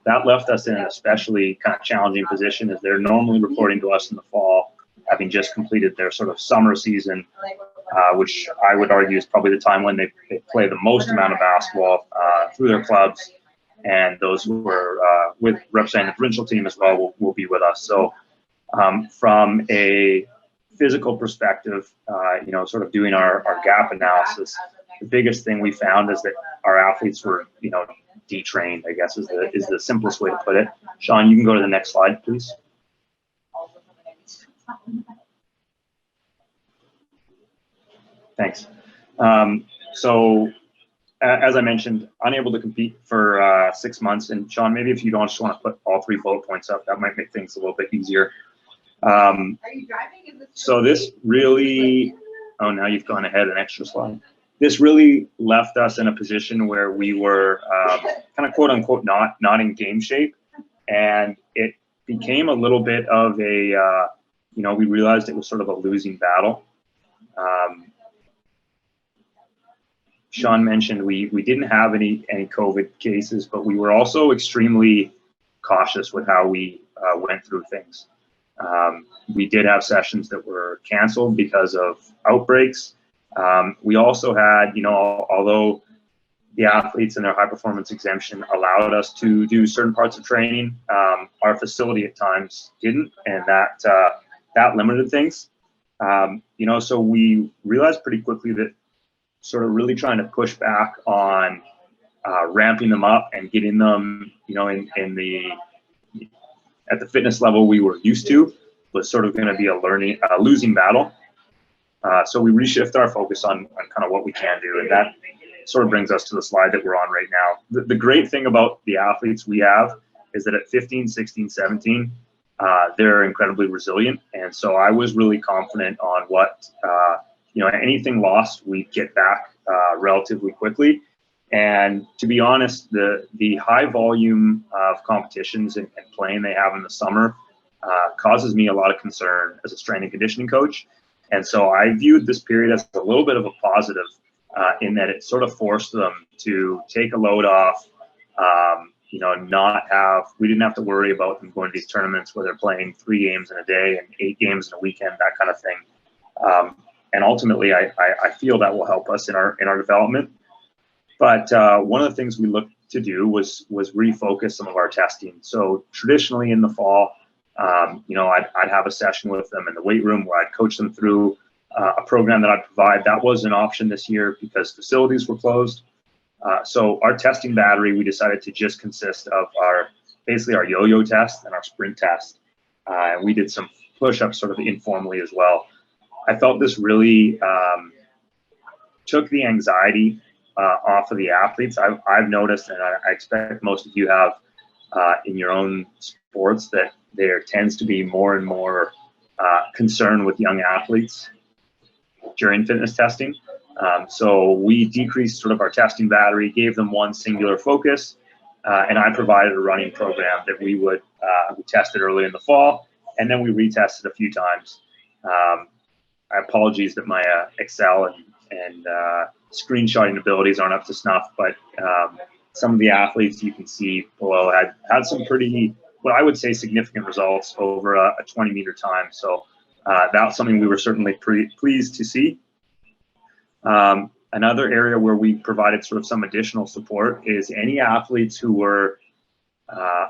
That left us in an especially kind of challenging position, as they're normally reporting to us in the fall, having just completed their sort of summer season, which I would argue is probably the time when they play the most amount of basketball through their clubs. And those who were with representing the provincial team as well will be with us. So from a physical perspective, sort of doing our gap analysis, the biggest thing we found is that our athletes were, you know, detrained, I guess is the simplest way to put it. Sean, you can go to the next slide, please. Thanks. So as I mentioned, unable to compete for 6 months. And Sean, maybe if you don't just want to put all 3 bullet points up, that might make things a little bit easier. So this really, oh, now you've gone ahead an extra slide. This really left us in a position where we were kind of quote unquote not in game shape. And it became a little bit of a, you know, we realized it was sort of a losing battle. Sean mentioned we didn't have any COVID cases, but we were also extremely cautious with how we went through things. We did have sessions that were canceled because of outbreaks. We also had, you know, although the athletes and their high performance exemption allowed us to do certain parts of training, our facility at times didn't, and that limited things. You know, so we realized pretty quickly that sort of really trying to push back on ramping them up and getting them, you know, at the fitness level we were used to was sort of going to be a losing battle. So we reshift our focus on kind of what we can do, and that sort of brings us to the slide that we're on right now. The great thing about the athletes we have is that at 15, 16, 17, they're incredibly resilient, and so I was really confident on what, you know, anything lost, we'd get back relatively quickly. And to be honest, the high volume of competitions and playing they have in the summer causes me a lot of concern as a strength and conditioning coach. And so I viewed this period as a little bit of a positive in that it sort of forced them to take a load off, you know, we didn't have to worry about them going to these tournaments where they're playing 3 games in a day and 8 games in a weekend, that kind of thing. And ultimately, I feel that will help us in our development. But one of the things we looked to do was refocus some of our testing. So traditionally in the fall, you know, I'd have a session with them in the weight room where I'd coach them through a program that I'd provide. That was an option this year because facilities were closed. So our testing battery, we decided to just consist of basically our yo-yo test and our sprint test. And we did some push-ups sort of informally as well. I felt this really took the anxiety off of the athletes. I've noticed, and I expect most of you have in your own sports, that there tends to be more and more concern with young athletes during fitness testing. So we decreased sort of our testing battery, gave them one singular focus, and I provided a running program that we tested early in the fall, and then we retested a few times. Apologies that my Excel and screenshotting abilities aren't up to snuff, but some of the athletes you can see below had some pretty, what I would say, significant results over a 20-meter time. So that's something we were certainly pretty pleased to see. Another area where we provided sort of some additional support is any athletes who were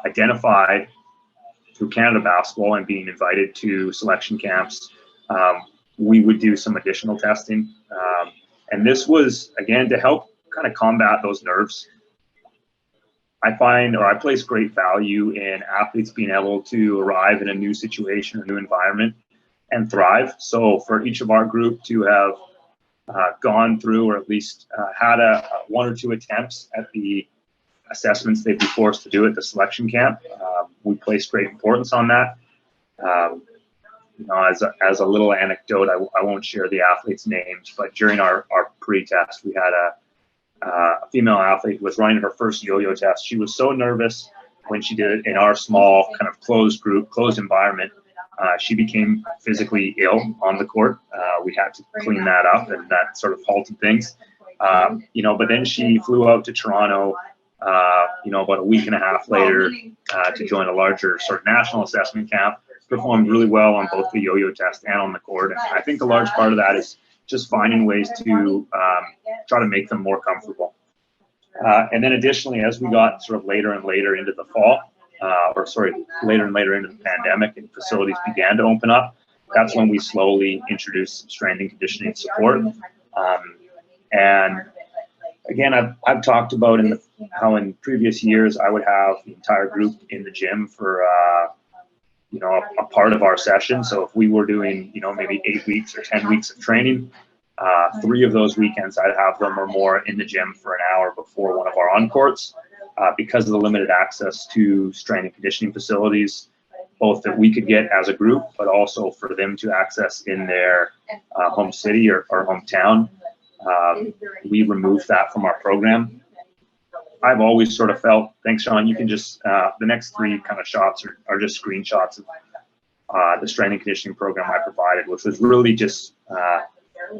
identified through Canada Basketball and being invited to selection camps. We would do some additional testing. And this was, again, to help kind of combat those nerves. I place great value in athletes being able to arrive in a new situation, a new environment, and thrive. So for each of our group to have gone through, or at least had 1 or 2 attempts at the assessments they'd be forced to do at the selection camp, we place great importance on that. You know, as a little anecdote, I won't share the athletes' names, but during our pre-test, we had a female athlete who was running her first yo-yo test. She was so nervous when she did it in our small kind of closed group, closed environment. She became physically ill on the court. We had to clean that up, and that sort of halted things. You know, but then she flew out to Toronto, you know, about a week and a half later to join a larger sort of national assessment camp. Performed really well on both the yo-yo test and on the court. And I think a large part of that is just finding ways to try to make them more comfortable. And then additionally, as we got sort of later and later into the fall, later and later into the pandemic and facilities began to open up, that's when we slowly introduced some strength and conditioning support. And again, I've talked about how in previous years I would have the entire group in the gym for a part of our session. So if we were doing maybe 8 weeks or 10 weeks of training, 3 of those weekends I'd have them or more in the gym for an hour before one of our on-courts, because of the limited access to strength and conditioning facilities, both that we could get as a group, but also for them to access in their home city or hometown. We removed that from our program. I've always sort of felt, thanks, Sean, you can just, the next 3 kind of shots are just screenshots of the strength and conditioning program I provided, which was really just,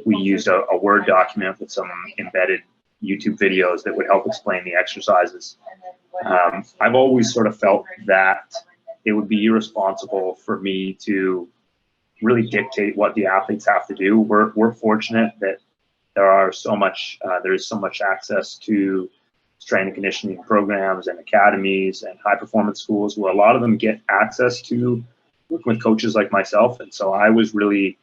we used a Word document with some embedded YouTube videos that would help explain the exercises. I've always sort of felt that it would be irresponsible for me to really dictate what the athletes have to do. We're fortunate that there's so much access to strength and conditioning programs and academies and high performance schools where a lot of them get access to working with coaches like myself. And so I was really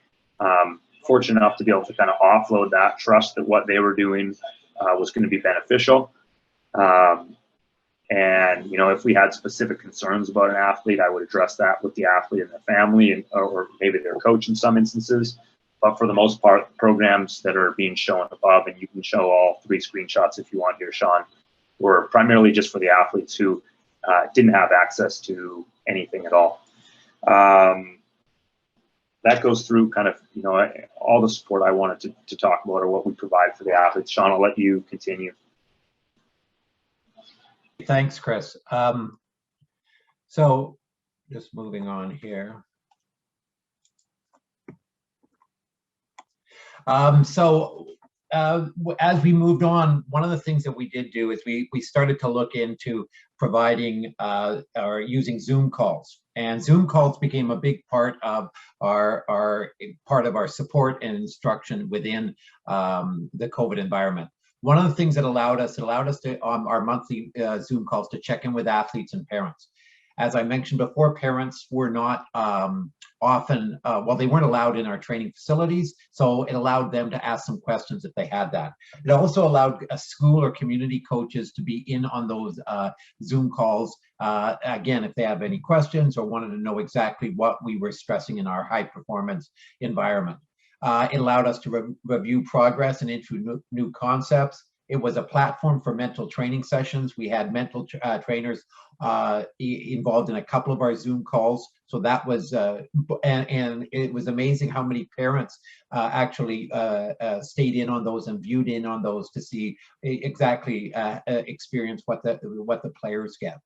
fortunate enough to be able to kind of offload that, trust that what they were doing was going to be beneficial. And, if we had specific concerns about an athlete, I would address that with the athlete and their family or maybe their coach in some instances. But for the most part, programs that are being shown above, and you can show all 3 screenshots if you want here, Sean, were primarily just for the athletes who didn't have access to anything at all. That goes through kind of, all the support I wanted to talk about or what we provide for the athletes. Sean, I'll let you continue. Thanks, Chris. So just moving on here. As we moved on, one of the things that we did do is we started to look into providing or using Zoom calls, and Zoom calls became a big part of our support and instruction within the COVID environment. One of the things that allowed us to our monthly Zoom calls to check in with athletes and parents. As I mentioned before, parents were not often, they weren't allowed in our training facilities, so it allowed them to ask some questions if they had that. It also allowed school or community coaches to be in on those Zoom calls, again, if they have any questions or wanted to know exactly what we were stressing in our high performance environment. It allowed us to review progress and into new concepts. It was a platform for mental training sessions. We had mental trainers involved in a couple of our Zoom calls. So that was, and it was amazing how many parents actually stayed in on those and viewed in on those to see exactly experience what the players get.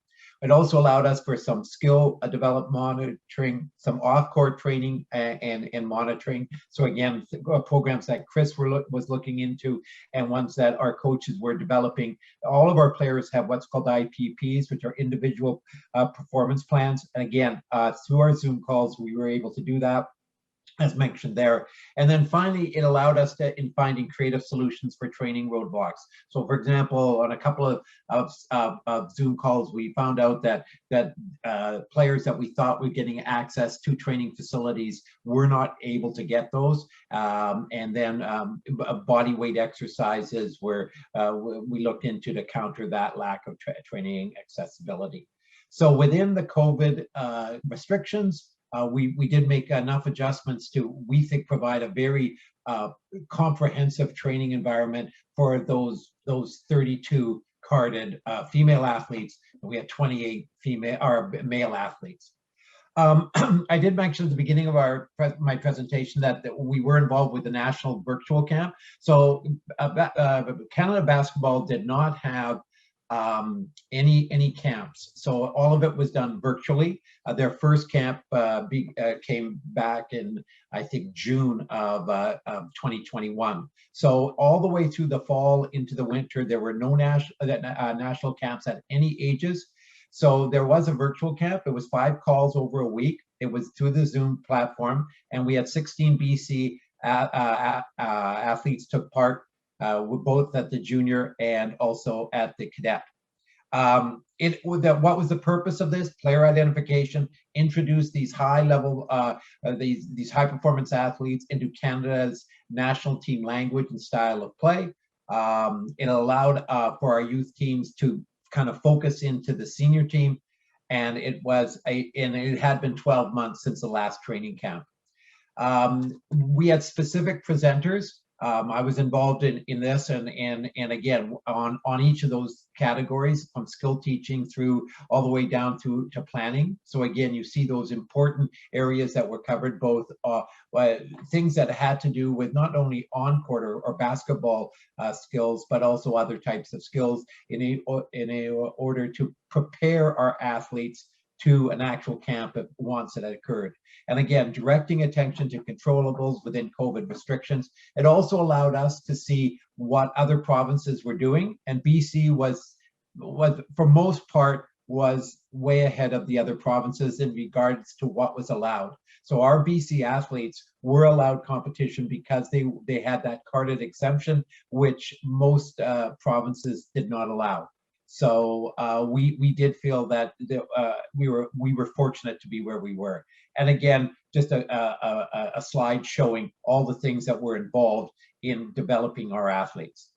It also allowed us for some skill development monitoring, some off-court training and monitoring. So again, programs that Chris was looking into and ones that our coaches were developing. All of our players have what's called IPPs, which are individual performance plans. And again, through our Zoom calls, we were able to do that, as mentioned there. And then finally, it allowed us in finding creative solutions for training roadblocks. So for example, on a couple of Zoom calls, we found out that players that we thought were getting access to training facilities were not able to get those. And then body weight exercises where we looked into to counter that lack of training accessibility. So within the COVID restrictions, we did make enough adjustments to, we think, provide a very comprehensive training environment for those 32 carded female athletes. We had 28 male athletes. I did mention at the beginning of my presentation that we were involved with the national virtual camp. So Canada Basketball did not have any camps. So all of it was done virtually. Their first camp came back in, I think, June of 2021. So all the way through the fall into the winter, there were no national camps at any ages. So there was a virtual camp. It was 5 calls over a week. It was through the Zoom platform, and we had 16 BC athletes took part, both at the junior and also at the cadet. What was the purpose of this? Player identification, introduce these high level, these high performance athletes into Canada's national team language and style of play. It allowed for our youth teams to kind of focus into the senior team, and it had been 12 months since the last training camp. We had specific presenters. I was involved in this, and again on each of those categories, from skill teaching through all the way down to planning. So again, you see those important areas that were covered, both things that had to do with not only on-court or basketball skills, but also other types of skills in order to prepare our athletes to an actual camp once it had occurred. And again, directing attention to controllables within COVID restrictions. It also allowed us to see what other provinces were doing, and BC was for most part was way ahead of the other provinces in regards to what was allowed. So our BC athletes were allowed competition because they had that carded exemption, which most provinces did not allow. So we did feel that we were fortunate to be where we were. And again, just a slide showing all the things that were involved in developing our athletes.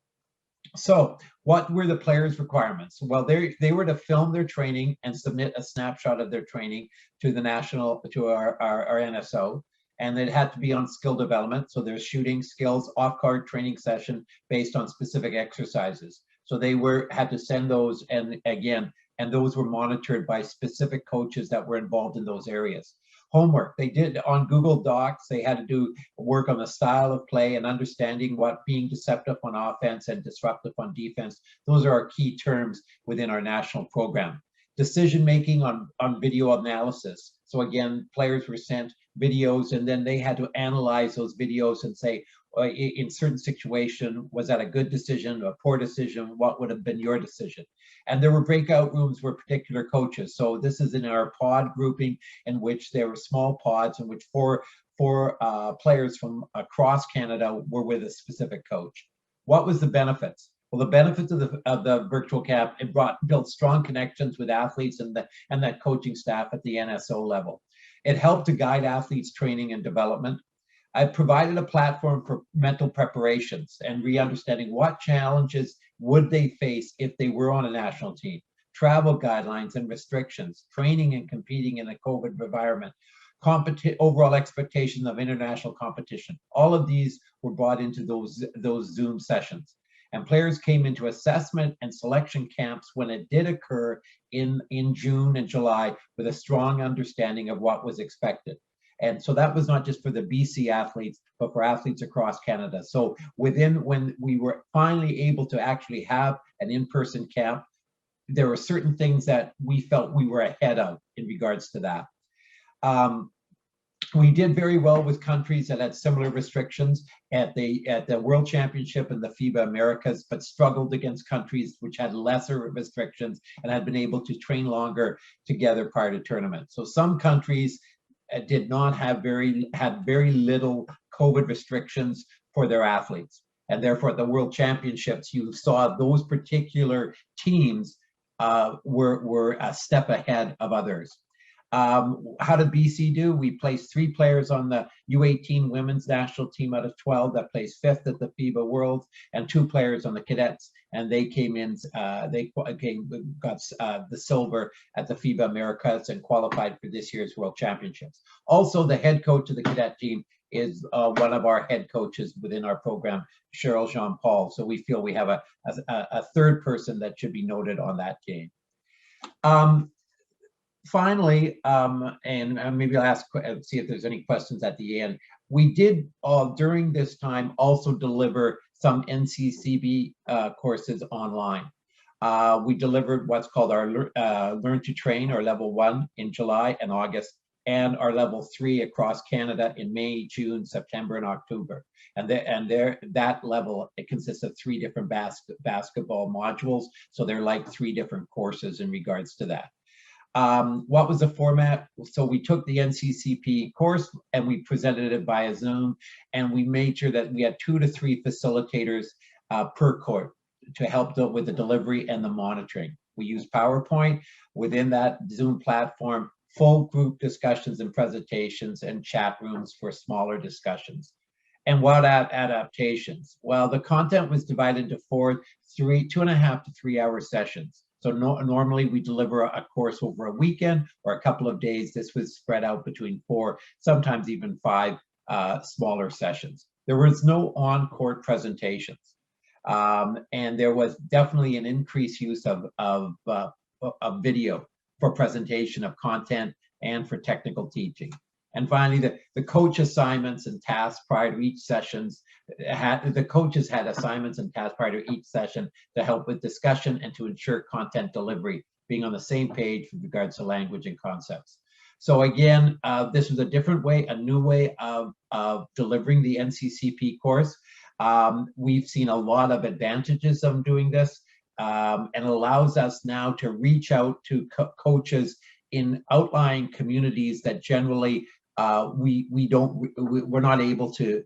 So what were the players' requirements? Well, they were to film their training and submit a snapshot of their training to our NSO. And it had to be on skill development. So there's shooting skills, off-card training session based on specific exercises. So they had to send those, and those were monitored by specific coaches that were involved in those areas. Homework, they did on Google Docs, they had to do work on the style of play and understanding what being deceptive on offense and disruptive on defense. Those are our key terms within our national program. Decision-making on video analysis. So again, players were sent videos, and then they had to analyze those videos and say, in certain situation, was that a good decision, a poor decision? What would have been your decision? And there were breakout rooms where particular coaches. So this is in our pod grouping, in which there were small pods in which four players from across Canada were with a specific coach. What was the benefits? Well, the benefits of the virtual camp, it built strong connections with athletes and that coaching staff at the NSO level. It helped to guide athletes' training and development. I provided a platform for mental preparations and re-understanding what challenges would they face if they were on a national team, travel guidelines and restrictions, training and competing in a COVID environment, overall expectations of international competition. All of these were brought into those Zoom sessions. And players came into assessment and selection camps when it did occur in June and July with a strong understanding of what was expected. And so that was not just for the BC athletes, but for athletes across Canada. So when we were finally able to actually have an in-person camp, there were certain things that we felt we were ahead of in regards to that. We did very well with countries that had similar restrictions at the World Championship and the FIBA Americas, but struggled against countries which had lesser restrictions and had been able to train longer together prior to tournaments. So some countries did not had very little COVID restrictions for their athletes. And therefore at the World Championships, you saw those particular teams were a step ahead of others. How did BC do? We placed 3 players on the U18 women's national team out of 12 that placed 5th at the FIBA Worlds, and 2 players on the cadets, and they came in, got the silver at the FIBA Americas and qualified for this year's World Championships. Also, the head coach of the cadet team is one of our head coaches within our program, Cheryl Jean-Paul. So we feel we have a third person that should be noted on that team. Finally, and maybe I'll see if there's any questions at the end. We did during this time also deliver some NCCB courses online. We delivered what's called our Learn to Train, or Level 1 in July and August, and our Level 3 across Canada in May, June, September, and October. And that level, it consists of 3 different basketball modules. So they're like 3 different courses in regards to that. What was the format? So we took the NCCP course and we presented it via Zoom, and we made sure that we had 2 to 3 facilitators per court to help with the delivery and the monitoring. We used PowerPoint within that Zoom platform, full group discussions and presentations, and chat rooms for smaller discussions. And what adaptations? Well, the content was divided into 2.5 to 3 hour sessions. So normally we deliver a course over a weekend or a couple of days. This was spread out between 4, sometimes even 5 smaller sessions. There was no on-court presentations. And there was definitely an increased use of video for presentation of content and for technical teaching. And finally, the coach assignments and tasks prior to each sessions, the coaches had assignments and tasks prior to each session to help with discussion and to ensure content delivery, being on the same page with regards to language and concepts. So again, this was a different way, a new way of delivering the NCCP course. We've seen a lot of advantages of doing this, and it allows us now to reach out to coaches in outlying communities that generally we're not able to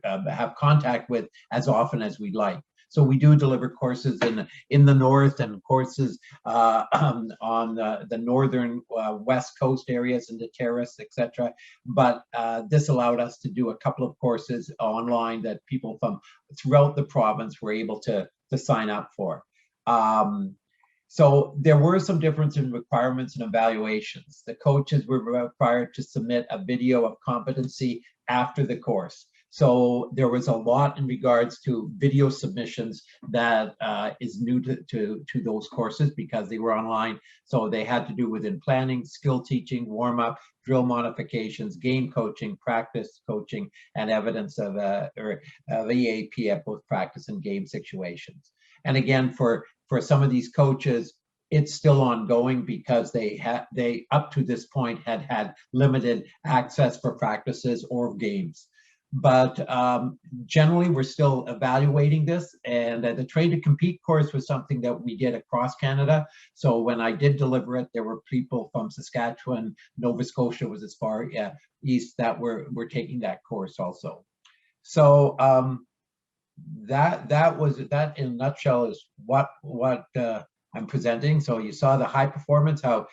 have contact with as often as we'd like. So we do deliver courses in the north and courses on the northern west coast areas and the terrace, etc. But this allowed us to do a couple of courses online that people from throughout the province were able to sign up for. So there were some difference in requirements and evaluations. The coaches were required to submit a video of competency after the course. So there was a lot in regards to video submissions that is new to those courses because they were online. So they had to do within planning, skill teaching, warm up, drill modifications, game coaching, practice coaching, and evidence of EAP at both practice and game situations. And again, for some of these coaches, it's still ongoing because they up to this point had limited access for practices or games. But generally, we're still evaluating this, and the Train to Compete course was something that we did across Canada. So when I did deliver it, there were people from Saskatchewan, Nova Scotia was as far east that were taking that course also. So that in a nutshell is what I'm presenting. So you saw the high performance, how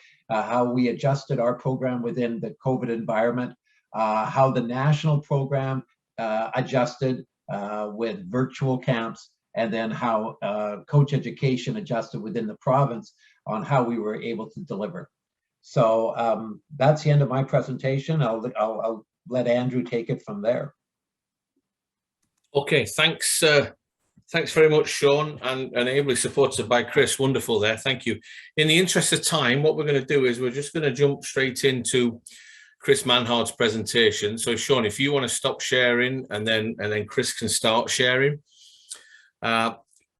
we adjusted our program within the COVID environment, how the national program adjusted with virtual camps, and then how coach education adjusted within the province on how we were able to deliver. So that's the end of my presentation. I'll let Andrew take it from there. Okay, thanks. Thanks very much, Sean, and ably supported by Chris. Wonderful there. Thank you. In the interest of time, what we're going to do is we're just going to jump straight into Chris Manhard's presentation. So, Sean, if you want to stop sharing, and then Chris can start sharing.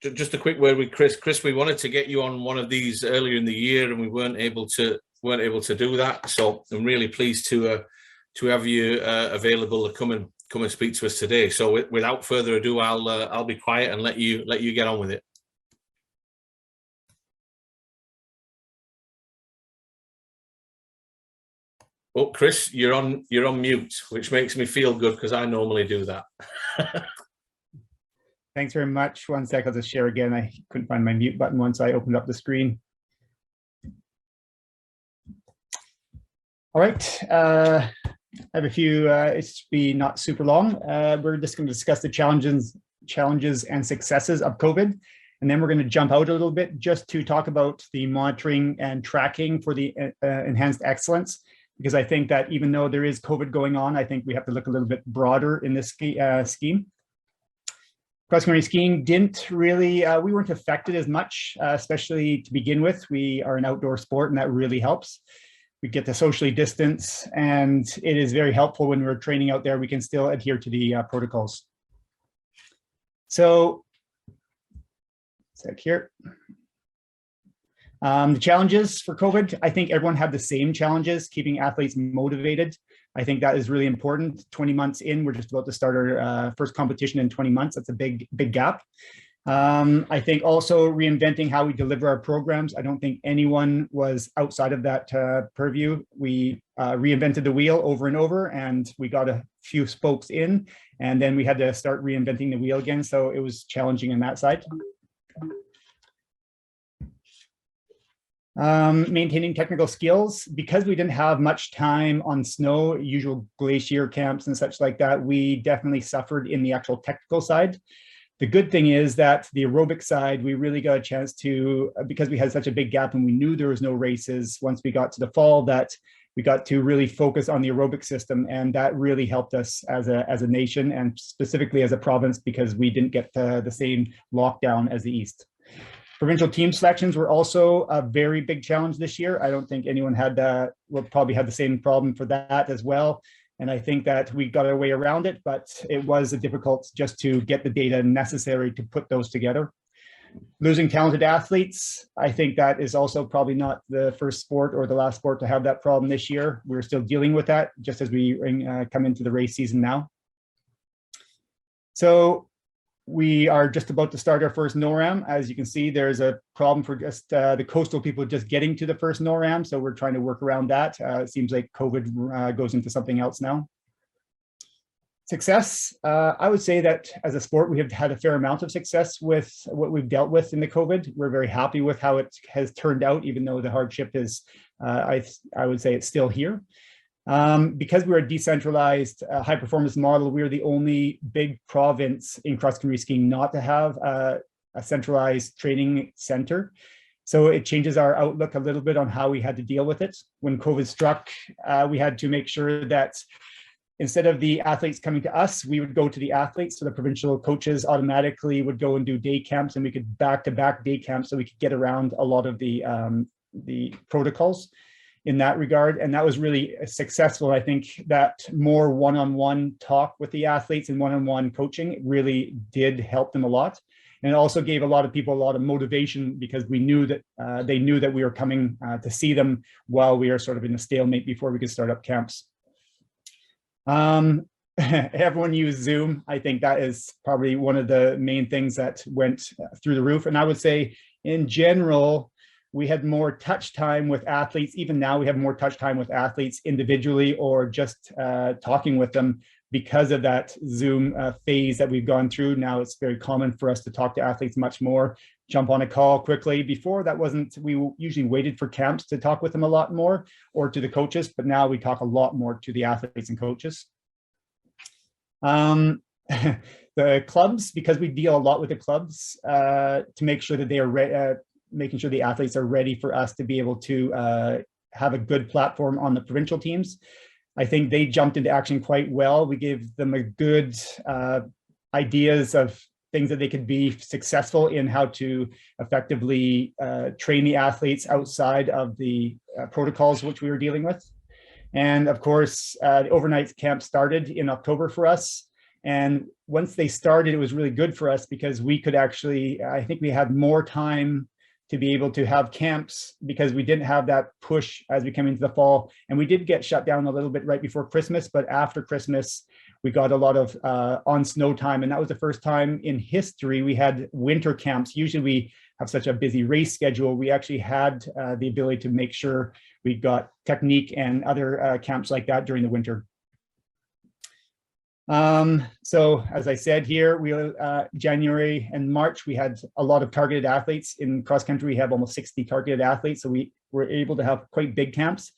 Just a quick word with Chris. Chris, we wanted to get you on one of these earlier in the year, and we weren't able to do that. So I'm really pleased to have you available to come and speak to us today. So without further ado, I'll be quiet and let you get on with it. Oh, Chris, you're on mute, which makes me feel good because I normally do that. Thanks very much. One sec, I'll just share again. I couldn't find my mute button once I opened up the screen. All right. I have a few, it's be not super long. We're just going to discuss the challenges and successes of COVID. And then we're going to jump out a little bit just to talk about the monitoring and tracking for the enhanced excellence. Because I think that even though there is COVID going on, I think we have to look a little bit broader in this scheme. Cross-country skiing didn't really, we weren't affected as much, especially to begin with. We are an outdoor sport and that really helps. We get to socially distance, and it is very helpful when we're training out there. We can still adhere to the protocols. So, sec here. The challenges for COVID, I think everyone had the same challenges, keeping athletes motivated. I think that is really important. 20 months in, we're just about to start our first competition in 20 months. That's a big gap. I think also reinventing how we deliver our programs. I don't think anyone was outside of that purview. We reinvented the wheel over and over, and we got a few spokes in, and then we had to start reinventing the wheel again. So it was challenging on that side. Maintaining technical skills. Because we didn't have much time on snow, usual glacier camps and such like that, we definitely suffered in the actual technical side. The good thing is that the aerobic side, we really got a chance to, because we had such a big gap and we knew there was no races once we got to the fall, that we got to really focus on the aerobic system, and that really helped us as a nation and specifically as a province, because we didn't get the same lockdown as the East. Provincial team selections were also a very big challenge this year. I don't think anyone had will probably had the same problem for that as well. And I think that we got our way around it, but it was difficult just to get the data necessary to put those together. Losing talented athletes, I think that is also probably not the first sport or the last sport to have that problem this year. We're still dealing with that just as we come into the race season now. So we are just about to start our first NORAM. As you can see, there's a problem for just the coastal people just getting to the first NORAM. So we're trying to work around that. It seems like COVID goes into something else now. Success, I would say that as a sport, we have had a fair amount of success with what we've dealt with in the COVID. We're very happy with how it has turned out, even though the hardship is, I would say it's still here. Because we're a decentralized high performance model, we're the only big province in cross-country skiing not to have a centralized training center. So it changes our outlook a little bit on how we had to deal with it. When COVID struck, we had to make sure that instead of the athletes coming to us, we would go to the athletes. So the provincial coaches automatically would go and do day camps, and we could back-to-back day camps so we could get around a lot of the protocols in that regard. And that was really successful. I think that more one-on-one talk with the athletes and one-on-one coaching really did help them a lot. And it also gave a lot of people a lot of motivation, because we knew that they knew that we were coming to see them while we are sort of in a stalemate before we could start up camps. Everyone used Zoom. I think that is probably one of the main things that went through the roof. And I would say in general, we had more touch time with athletes. Even now we have more touch time with athletes individually or just talking with them because of that Zoom phase that we've gone through. Now it's very common for us to talk to athletes much more, jump on a call quickly. Before that wasn't, we usually waited for camps to talk with them a lot more, or to the coaches, but now we talk a lot more to the athletes and coaches. The clubs, because we deal a lot with the clubs to make sure that they are making sure the athletes are ready for us to be able to have a good platform on the provincial teams. I think they jumped into action quite well. We gave them a good ideas of things that they could be successful in, how to effectively train the athletes outside of the protocols which we were dealing with. And of course, the overnight camp started in October for us. And once they started, it was really good for us because we could actually, I think we had more time to be able to have camps because we didn't have that push as we came into the fall. And we did get shut down a little bit right before Christmas, but after Christmas, we got a lot of on snow time. And that was the first time in history we had winter camps. Usually we have such a busy race schedule. We actually had the ability to make sure we got technique and other camps like that during the winter. So as I said here, we January and March, we had a lot of targeted athletes. In cross country, we have almost 60 targeted athletes. So we were able to have quite big camps.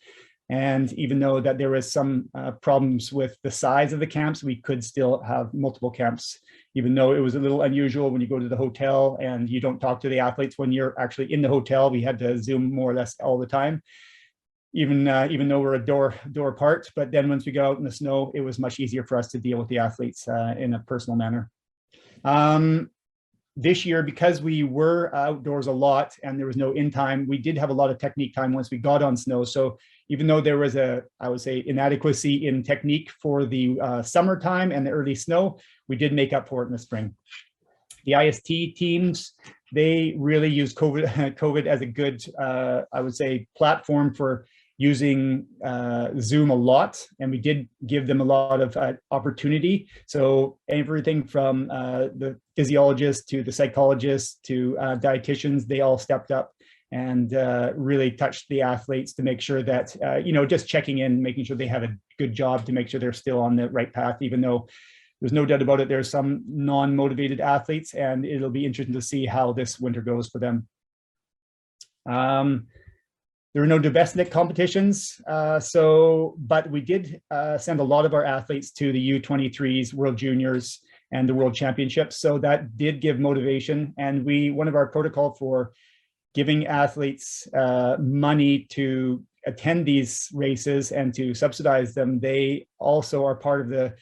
And even though that there was some problems with the size of the camps, we could still have multiple camps, even though it was a little unusual when you go to the hotel and you don't talk to the athletes when you're actually in the hotel. We had to Zoom more or less all the time. Even though we're a door apart, but then once we got out in the snow, it was much easier for us to deal with the athletes in a personal manner. This year, because we were outdoors a lot and there was no in time, we did have a lot of technique time once we got on snow. So even though there was I would say, inadequacy in technique for the summertime and the early snow, we did make up for it in the spring. The IST teams, they really use COVID as a good, I would say, platform for using Zoom a lot, and we did give them a lot of opportunity. So everything from the physiologists to the psychologists to dietitians, they all stepped up and really touched the athletes to make sure that, just checking in, making sure they have a good job to make sure they're still on the right path, even though there's no doubt about it, there's some non-motivated athletes, and it'll be interesting to see how this winter goes for them. There were no domestic competitions, but we did send a lot of our athletes to the U23s, World Juniors, and the World Championships. So that did give motivation. And one of our protocol for giving athletes money to attend these races and to subsidize them, they also are part of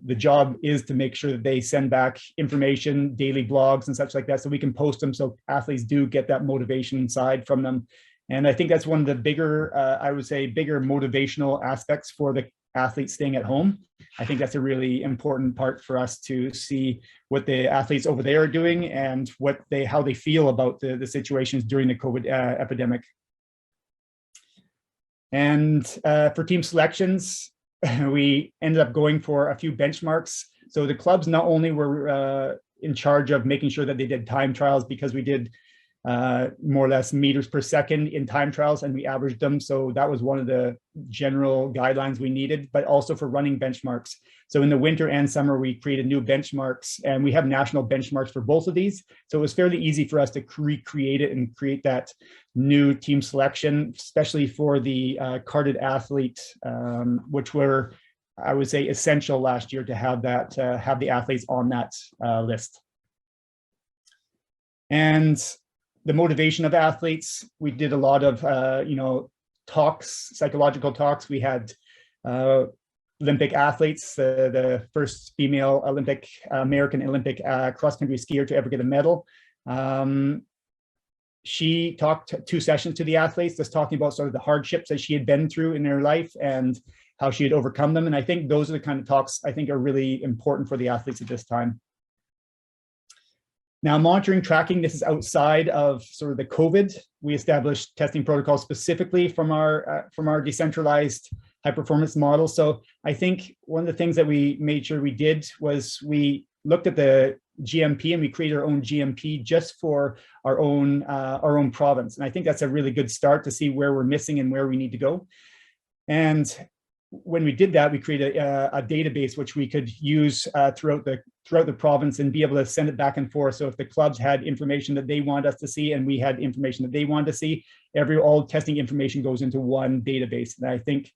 the job is to make sure that they send back information, daily blogs and such like that, so we can post them so athletes do get that motivation inside from them. And I think that's one of the bigger, I would say, bigger motivational aspects for the athletes staying at home. I think that's a really important part for us to see what the athletes over there are doing and how they feel about the situations during the COVID epidemic. And for team selections, we ended up going for a few benchmarks. So the clubs not only were in charge of making sure that they did time trials, because we did more or less meters per second in time trials and we averaged them. So that was one of the general guidelines we needed, but also for running benchmarks. So in the winter and summer, we created new benchmarks and we have national benchmarks for both of these. So it was fairly easy for us to recreate it and create that new team selection, especially for the carded athlete, which were, I would say, essential last year to have that, have the athletes on that list. And the motivation of athletes, we did a lot of, talks, psychological talks. We had Olympic athletes, the first female American Olympic cross-country skier to ever get a medal. She talked 2 sessions to the athletes, just talking about sort of the hardships that she had been through in her life and how she had overcome them. And I think those are the kind of talks I think are really important for the athletes at this time. Now, monitoring, tracking, this is outside of sort of the COVID. We established testing protocols specifically from our decentralized high performance model. So I think one of the things that we made sure we did was we looked at the GMP and we created our own GMP just for our own province. And I think that's a really good start to see where we're missing and where we need to go. And when we did that, we created a database which we could use throughout the province and be able to send it back and forth. So if the clubs had information that they want us to see and we had information that they wanted to see, all testing information goes into one database. And I think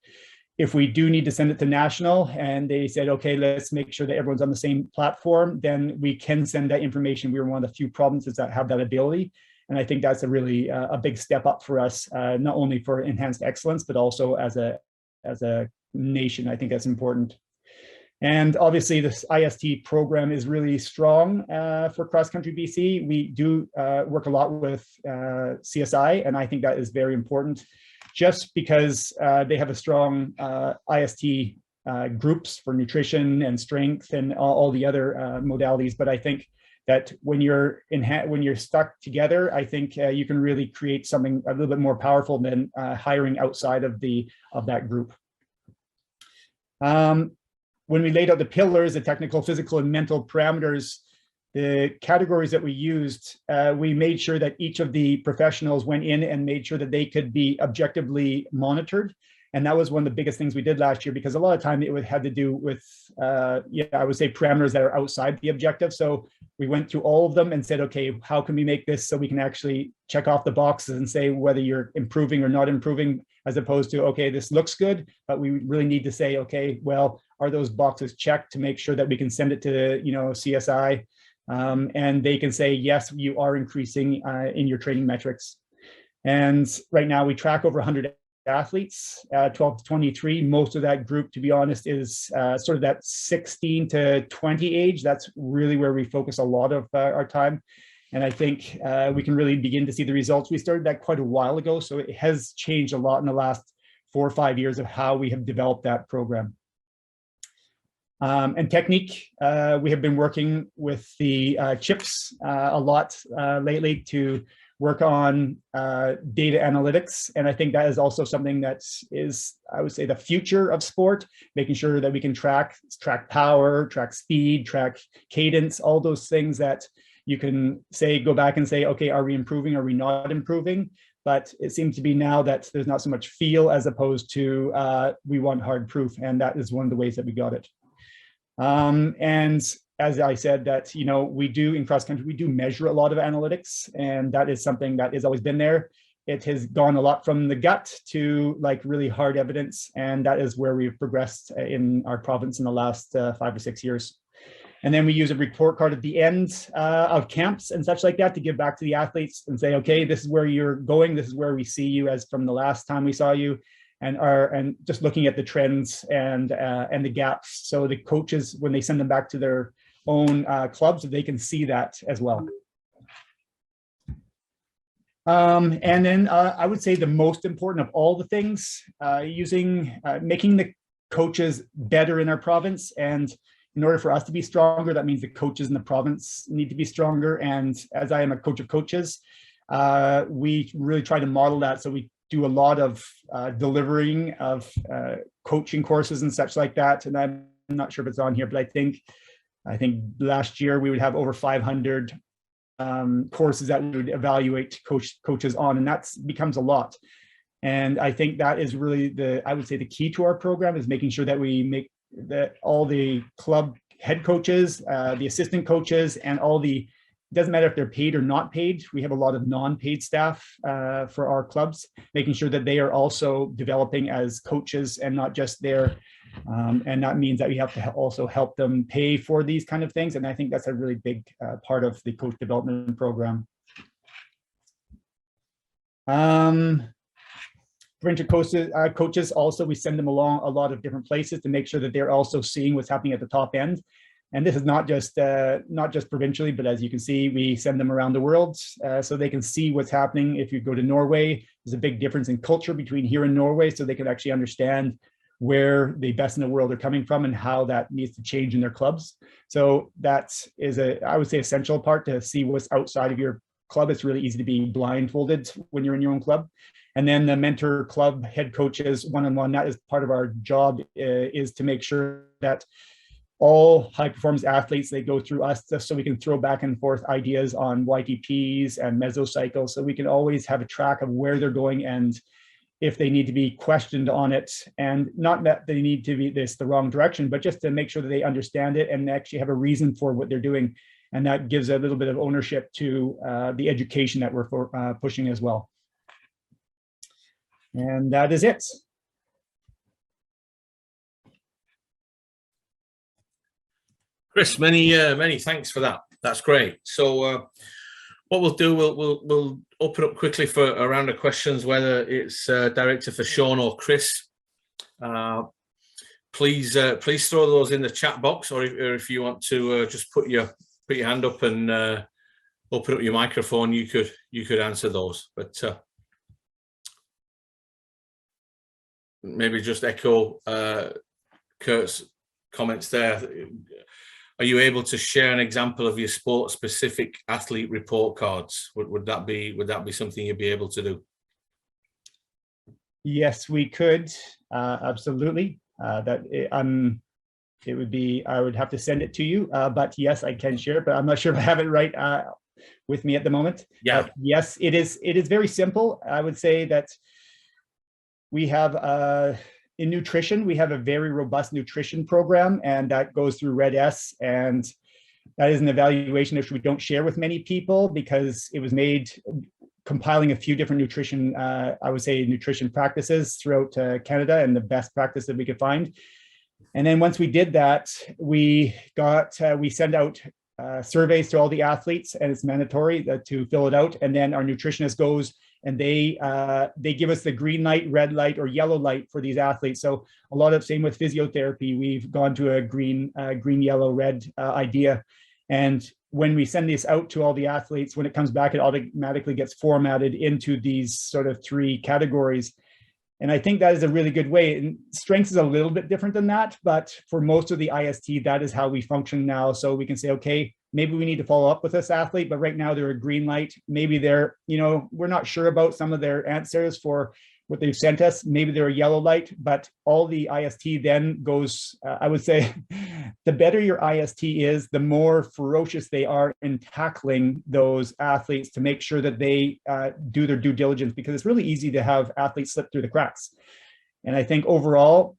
if we do need to send it to national and they said, okay, let's make sure that everyone's on the same platform, then we can send that information. We were one of the few provinces that have that ability. And I think that's a really a big step up for us, not only for enhanced excellence, but also as a nation. I think that's important. And obviously this IST program is really strong for Cross Country BC. We do work a lot with CSI, and I think that is very important just because they have a strong IST groups for nutrition and strength and all the other modalities. But I think that when you're stuck together, I think you can really create something a little bit more powerful than hiring outside of that group. When we laid out the pillars, the technical, physical, and mental parameters, the categories that we used, we made sure that each of the professionals went in and made sure that they could be objectively monitored. And that was one of the biggest things we did last year, because a lot of time it had to do with, I would say parameters that are outside the objective. So we went through all of them and said, okay, how can we make this so we can actually check off the boxes and say whether you're improving or not improving, as opposed to, okay, this looks good, but we really need to say, okay, well, are those boxes checked to make sure that we can send it to, CSI, and they can say, yes, you are increasing in your training metrics. And right now we track over 100 athletes, 12 to 23. Most of that group, to be honest, is sort of that 16 to 20 age. That's really where we focus a lot of our time. And I think we can really begin to see the results. We started that quite a while ago, so it has changed a lot in the last 4 or 5 years of how we have developed that program. And technique, we have been working with the CHIPS a lot lately to work on data analytics. And I think that is also something that is, I would say, the future of sport, making sure that we can track power, track speed, track cadence, all those things that you can say, go back and say, okay, are we improving? Are we not improving? But it seems to be now that there's not so much feel as opposed to we want hard proof. And that is one of the ways that we got it. And as I said, that, we do in cross country, we do measure a lot of analytics, and that is something that has always been there. it has gone a lot from the gut to like really hard evidence. And that is where we've progressed in our province in the last 5 or 6 years. And then we use a report card at the end of camps and such like that to give back to the athletes and say, okay, this is where you're going. This is where we see you as from the last time we saw you, and just looking at the trends and the gaps. So the coaches, when they send them back to their own clubs, they can see that as well. And then I would say the most important of all the things, making the coaches better in our province. And in order for us to be stronger, that means the coaches in the province need to be stronger. And as I am a coach of coaches, we really try to model that. So we do a lot of delivering of coaching courses and such like that. And I'm not sure if it's on here, but I think last year we would have over 500 courses that we would evaluate coaches on, and that becomes a lot. And I think that is really I would say the key to our program is making sure that we make that all the club head coaches, the assistant coaches, and it doesn't matter if they're paid or not paid. We have a lot of non-paid staff for our clubs, making sure that they are also developing as coaches and not just there. And that means that we have to also help them pay for these kind of things. And I think that's a really big part of the coach development program. Provincial coaches also, we send them along a lot of different places to make sure that they're also seeing what's happening at the top end. And this is not just provincially, but as you can see, we send them around the world so they can see what's happening. If you go to Norway, there's a big difference in culture between here and Norway, so they can actually understand where the best in the world are coming from and how that needs to change in their clubs. So that is I would say, essential part to see what's outside of your club. It's really easy to be blindfolded when you're in your own club. And then the mentor club head coaches one-on-one, that is part of our job, is to make sure that all high performance athletes, they go through us just so we can throw back and forth ideas on YTPs and mesocycles. So we can always have a track of where they're going and if they need to be questioned on it, and not that they need to be the wrong direction, but just to make sure that they understand it and actually have a reason for what they're doing. And that gives a little bit of ownership to the education that we're pushing as well. And that is it. Chris, many thanks for that. That's great. So what we'll do, we'll open up quickly for a round of questions, whether it's directed for Sean or Chris. Please throw those in the chat box, or if you want to just put your hand up and open up your microphone, you could answer those. But maybe just echo Kurt's comments there. Are you able to share an example of your sport-specific athlete report cards? Would that be something you'd be able to do? Yes, we could. Absolutely. It would be, I would have to send it to you, but yes, I can share it, but I'm not sure if I have it right with me at the moment. Yeah. But yes, it is very simple. I would say that we have in nutrition, we have a very robust nutrition program, and that goes through Red S, and that is an evaluation which we don't share with many people because it was made compiling a few different nutrition, I would say nutrition practices throughout Canada and the best practice that we could find. And then once we did that, we send out surveys to all the athletes, and it's mandatory to fill it out. And then our nutritionist goes and they give us the green light, red light, or yellow light for these athletes. So a lot of, same with physiotherapy, we've gone to a green, yellow, red idea. And when we send this out to all the athletes, when it comes back, it automatically gets formatted into these sort of 3 categories. And I think that is a really good way. And strengths is a little bit different than that, but for most of the IST, that is how we function now. So we can say, okay, maybe we need to follow up with this athlete, but right now they're a green light. Maybe they're, we're not sure about some of their answers for what they've sent us. Maybe they're a yellow light, but all the IST then goes, I would say, the better your IST is, the more ferocious they are in tackling those athletes to make sure that they do their due diligence, because it's really easy to have athletes slip through the cracks. And I think overall,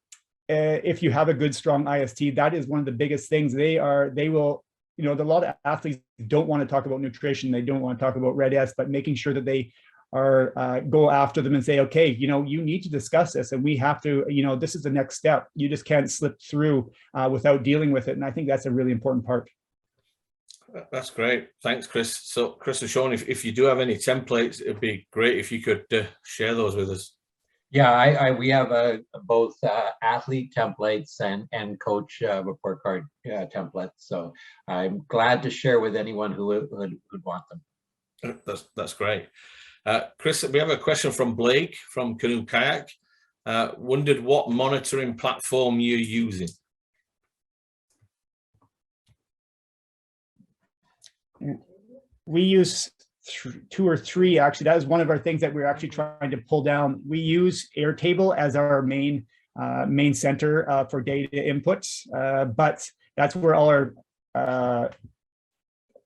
if you have a good, strong IST, that is one of the biggest things. They will, a lot of athletes don't want to talk about nutrition. They don't want to talk about Red S, but making sure that they go after them and say, okay, you need to discuss this, and we have to, this is the next step. You just can't slip through without dealing with it. And I think that's a really important part. That's great. Thanks, Chris. So Chris and Sean, if you do have any templates, it'd be great if you could share those with us. Yeah, we have both athlete templates and coach report card templates. So I'm glad to share with anyone who would want them. That's great. Chris, we have a question from Blake from Canoe Kayak. Wondered what monitoring platform you're using. We use 2 or 3, actually. That is one of our things that we're actually trying to pull down. We use Airtable as our main center for data inputs, but that's where all our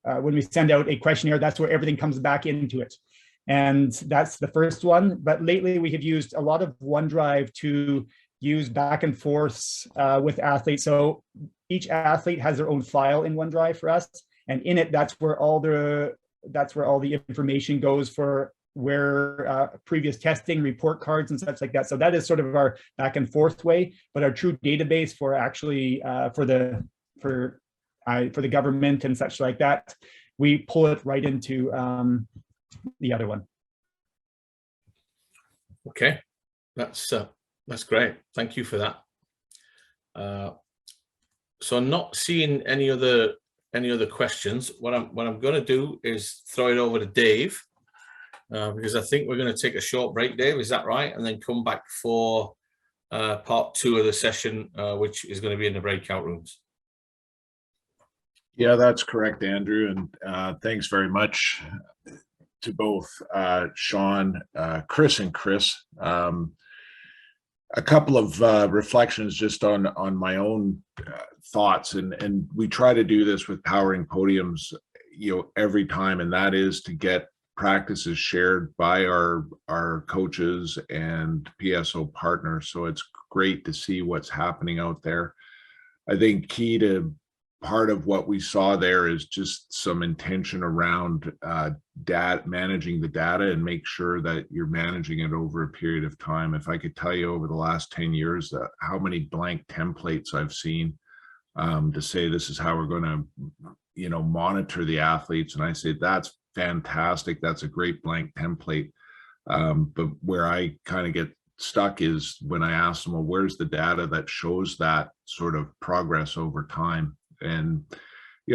when we send out a questionnaire, that's where everything comes back into it. And that's the first one. But lately we have used a lot of OneDrive to use back and forths with athletes. So each athlete has their own file in OneDrive for us. And in it, that's where all the information goes for where previous testing, report cards and such like that. So that is sort of our back and forth way, but our true database for actually for the government and such like that, we pull it right into the other one. Okay, that's great. Thank you for that. So I'm not seeing any other questions. What I'm going to do is throw it over to Dave, because I think we're going to take a short break. Dave, is that right? And then come back for part 2 of the session, which is going to be in the breakout rooms. Yeah, that's correct, Andrew. And thanks very much to both Sean, Chris, and Chris. A couple of reflections just on my own thoughts, and we try to do this with Powering Podiums, every time, and that is to get practices shared by our coaches and PSO partners. So it's great to see what's happening out there. I think key to part of what we saw there is just some intention around managing the data, and make sure that you're managing it over a period of time. If I could tell you over the last 10 years how many blank templates I've seen to say this is how we're going to monitor the athletes, and I say that's fantastic, that's a great blank template, but where I kind of get stuck is when I ask them, well, where's the data that shows that sort of progress over time? And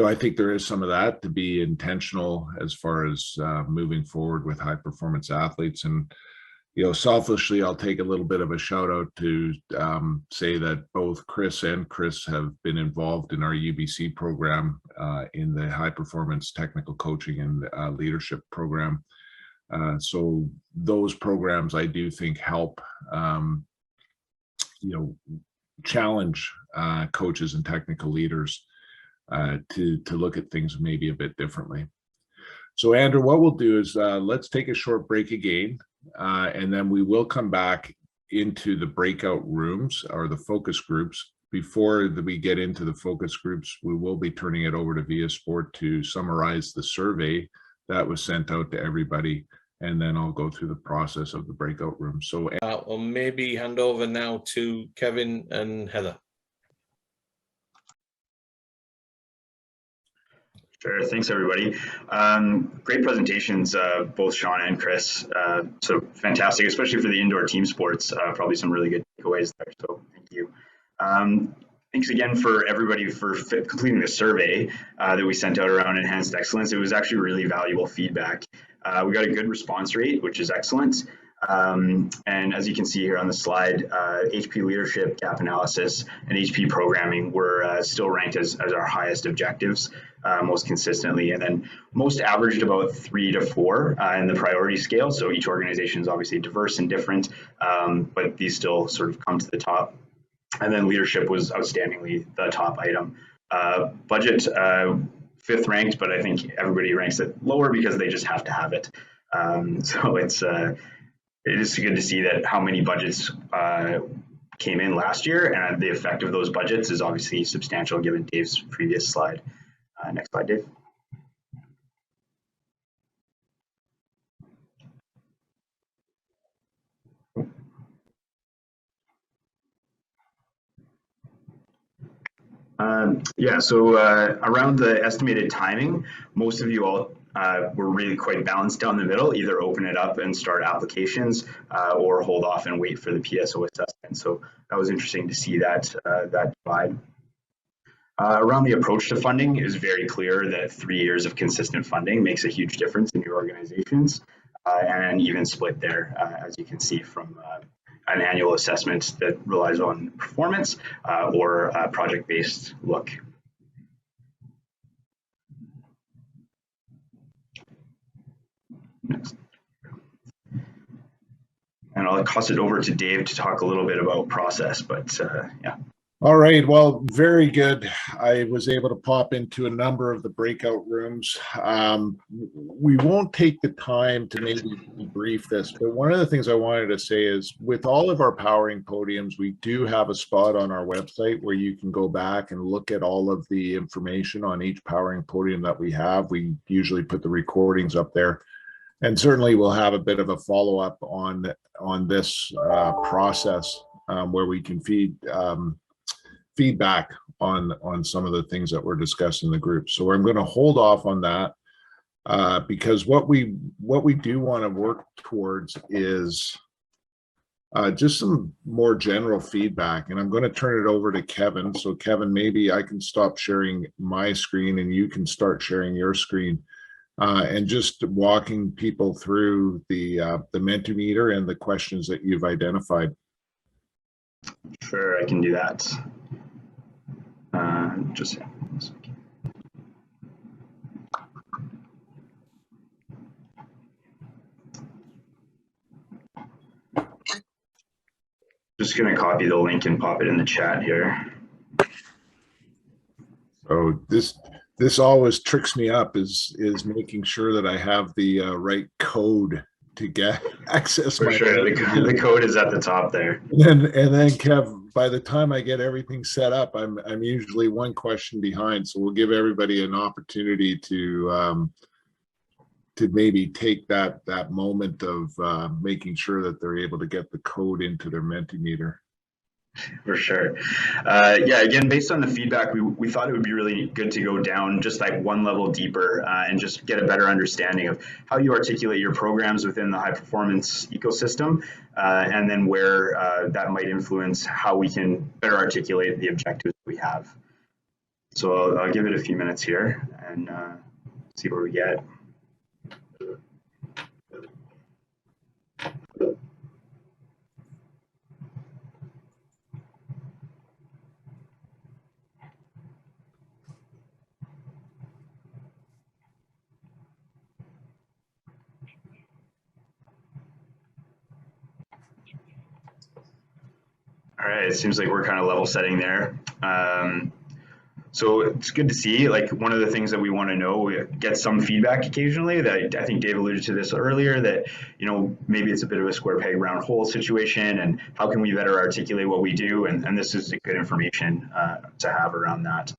I think there is some of that to be intentional as far as moving forward with high performance athletes. And selfishly, I'll take a little bit of a shout out to say that both Chris and Chris have been involved in our UBC program in the high performance technical coaching and leadership program. So those programs, I do think, help challenge coaches and technical leaders to look at things maybe a bit differently. So Andrew, what we'll do is let's take a short break again, and then we will come back into the breakout rooms or the focus groups. Before we get into the focus groups, we will be turning it over to Via Sport to summarize the survey that was sent out to everybody, and then I'll go through the process of the breakout room. So I'll maybe hand over now to Kevin and Heather. Sure, thanks everybody. Great presentations, both Sean and Chris. So fantastic, especially for the indoor team sports. Probably some really good takeaways there. So thank you. Thanks again for everybody for completing the survey that we sent out around enhanced excellence. It was actually really valuable feedback. We got a good response rate, which is excellent. And as you can see here on the slide, HP leadership, gap analysis, and HP programming were still ranked as our highest objectives most consistently. And then most averaged about 3 to 4 in the priority scale. So each organization is obviously diverse and different, but these still sort of come to the top. And then leadership was outstandingly the top item. Budget, 5th ranked, but I think everybody ranks it lower because they just have to have it. So it is good to see that how many budgets came in last year, and the effect of those budgets is obviously substantial given Dave's previous slide. Next slide, Dave. Yeah, so around the estimated timing, most of you all were really quite balanced down the middle, either open it up and start applications or hold off and wait for the PSO assessment. So that was interesting to see that, that divide. Around the approach to funding, it is very clear that 3 years of consistent funding makes a huge difference in your organizations, and an even split there, as you can see from an annual assessment that relies on performance or a project-based look. Next. And I'll toss it over to Dave to talk a little bit about process, but yeah. All right, well, very good. I was able to pop into a number of the breakout rooms. We won't take the time to maybe brief this, but one of the things I wanted to say is with all of our powering podiums, we do have a spot on our website where you can go back and look at all of the information on each powering podium that we have. We usually put the recordings up there. And certainly we'll have a bit of a follow-up on this process where we can feedback on some of the things that we're discussing in the group. So I'm going to hold off on that because what we do want to work towards is just some more general feedback. And I'm going to turn it over to Kevin. So Kevin, maybe I can stop sharing my screen and you can start sharing your screen and just walking people through the Mentimeter and the questions that you've identified. Sure, I can do that. Just going to copy the link and pop it in the chat here. So this always tricks me up is making sure that I have the right code to get access. For sure, the code is at the top there. And then Kev, by the time I get everything set up, I'm usually one question behind. So we'll give everybody an opportunity to maybe take that moment of making sure that they're able to get the code into their Mentimeter. For sure. Yeah, again, based on the feedback, we thought it would be really good to go down just like one level deeper and just get a better understanding of how you articulate your programs within the high performance ecosystem and then where that might influence how we can better articulate the objectives we have. So I'll give it a few minutes here and see where we get. All right, it seems like we're kind of level setting there. So it's good to see, like one of the things that we want to know, we get some feedback occasionally that I think Dave alluded to this earlier, that, you know, maybe it's a bit of a square peg round hole situation and how can we better articulate what we do? And this is good information to have around that.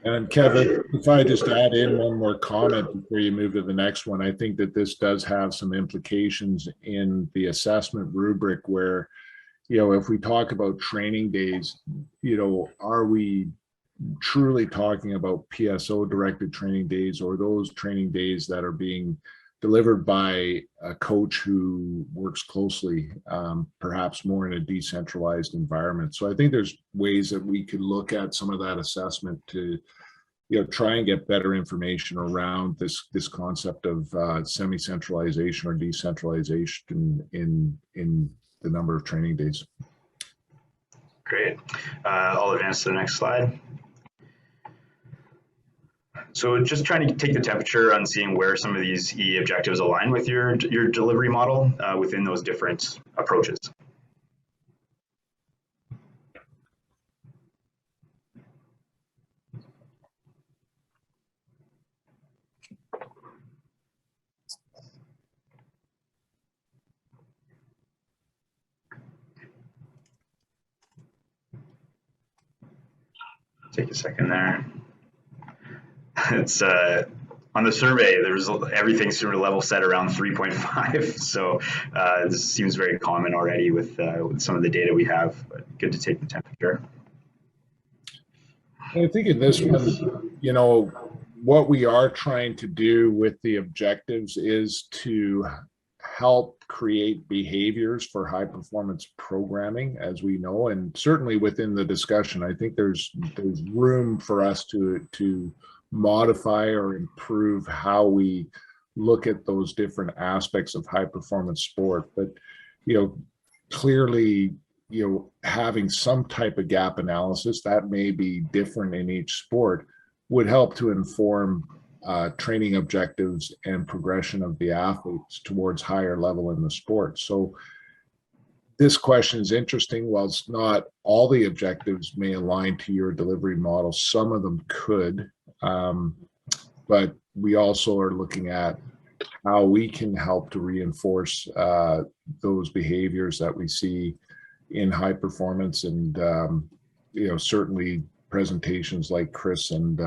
And Kevin, if I just add in one more comment before you move to the next one, I think that this does have some implications in the assessment rubric where, you know, if we talk about training days, you know, are we truly talking about PSO directed training days or those training days that are being delivered by a coach who works closely, perhaps more in a decentralized environment? So I think there's ways that we could look at some of that assessment to, you know, try and get better information around this concept of semi-centralization or decentralization in the number of training days. Great. I'll advance to the next slide. So just trying to take the temperature on seeing where some of these EE objectives align with your delivery model within those different approaches. Take a second there. It's on the survey, there's everything sort of level set around 3.5. So this seems very common already with some of the data we have, but good to take the temperature. I think in this one, you know, what we are trying to do with the objectives is to help create behaviors for high performance programming, as we know, and certainly within the discussion, I think there's room for us to modify or improve how we look at those different aspects of high performance sport. But, you know, clearly, you know, having some type of gap analysis that may be different in each sport would help to inform training objectives and progression of the athletes towards higher level in the sport. So this question is interesting. Whilst not all the objectives may align to your delivery model, some of them could, but we also are looking at how we can help to reinforce those behaviors that we see in high performance, and you know, certainly presentations like Chris and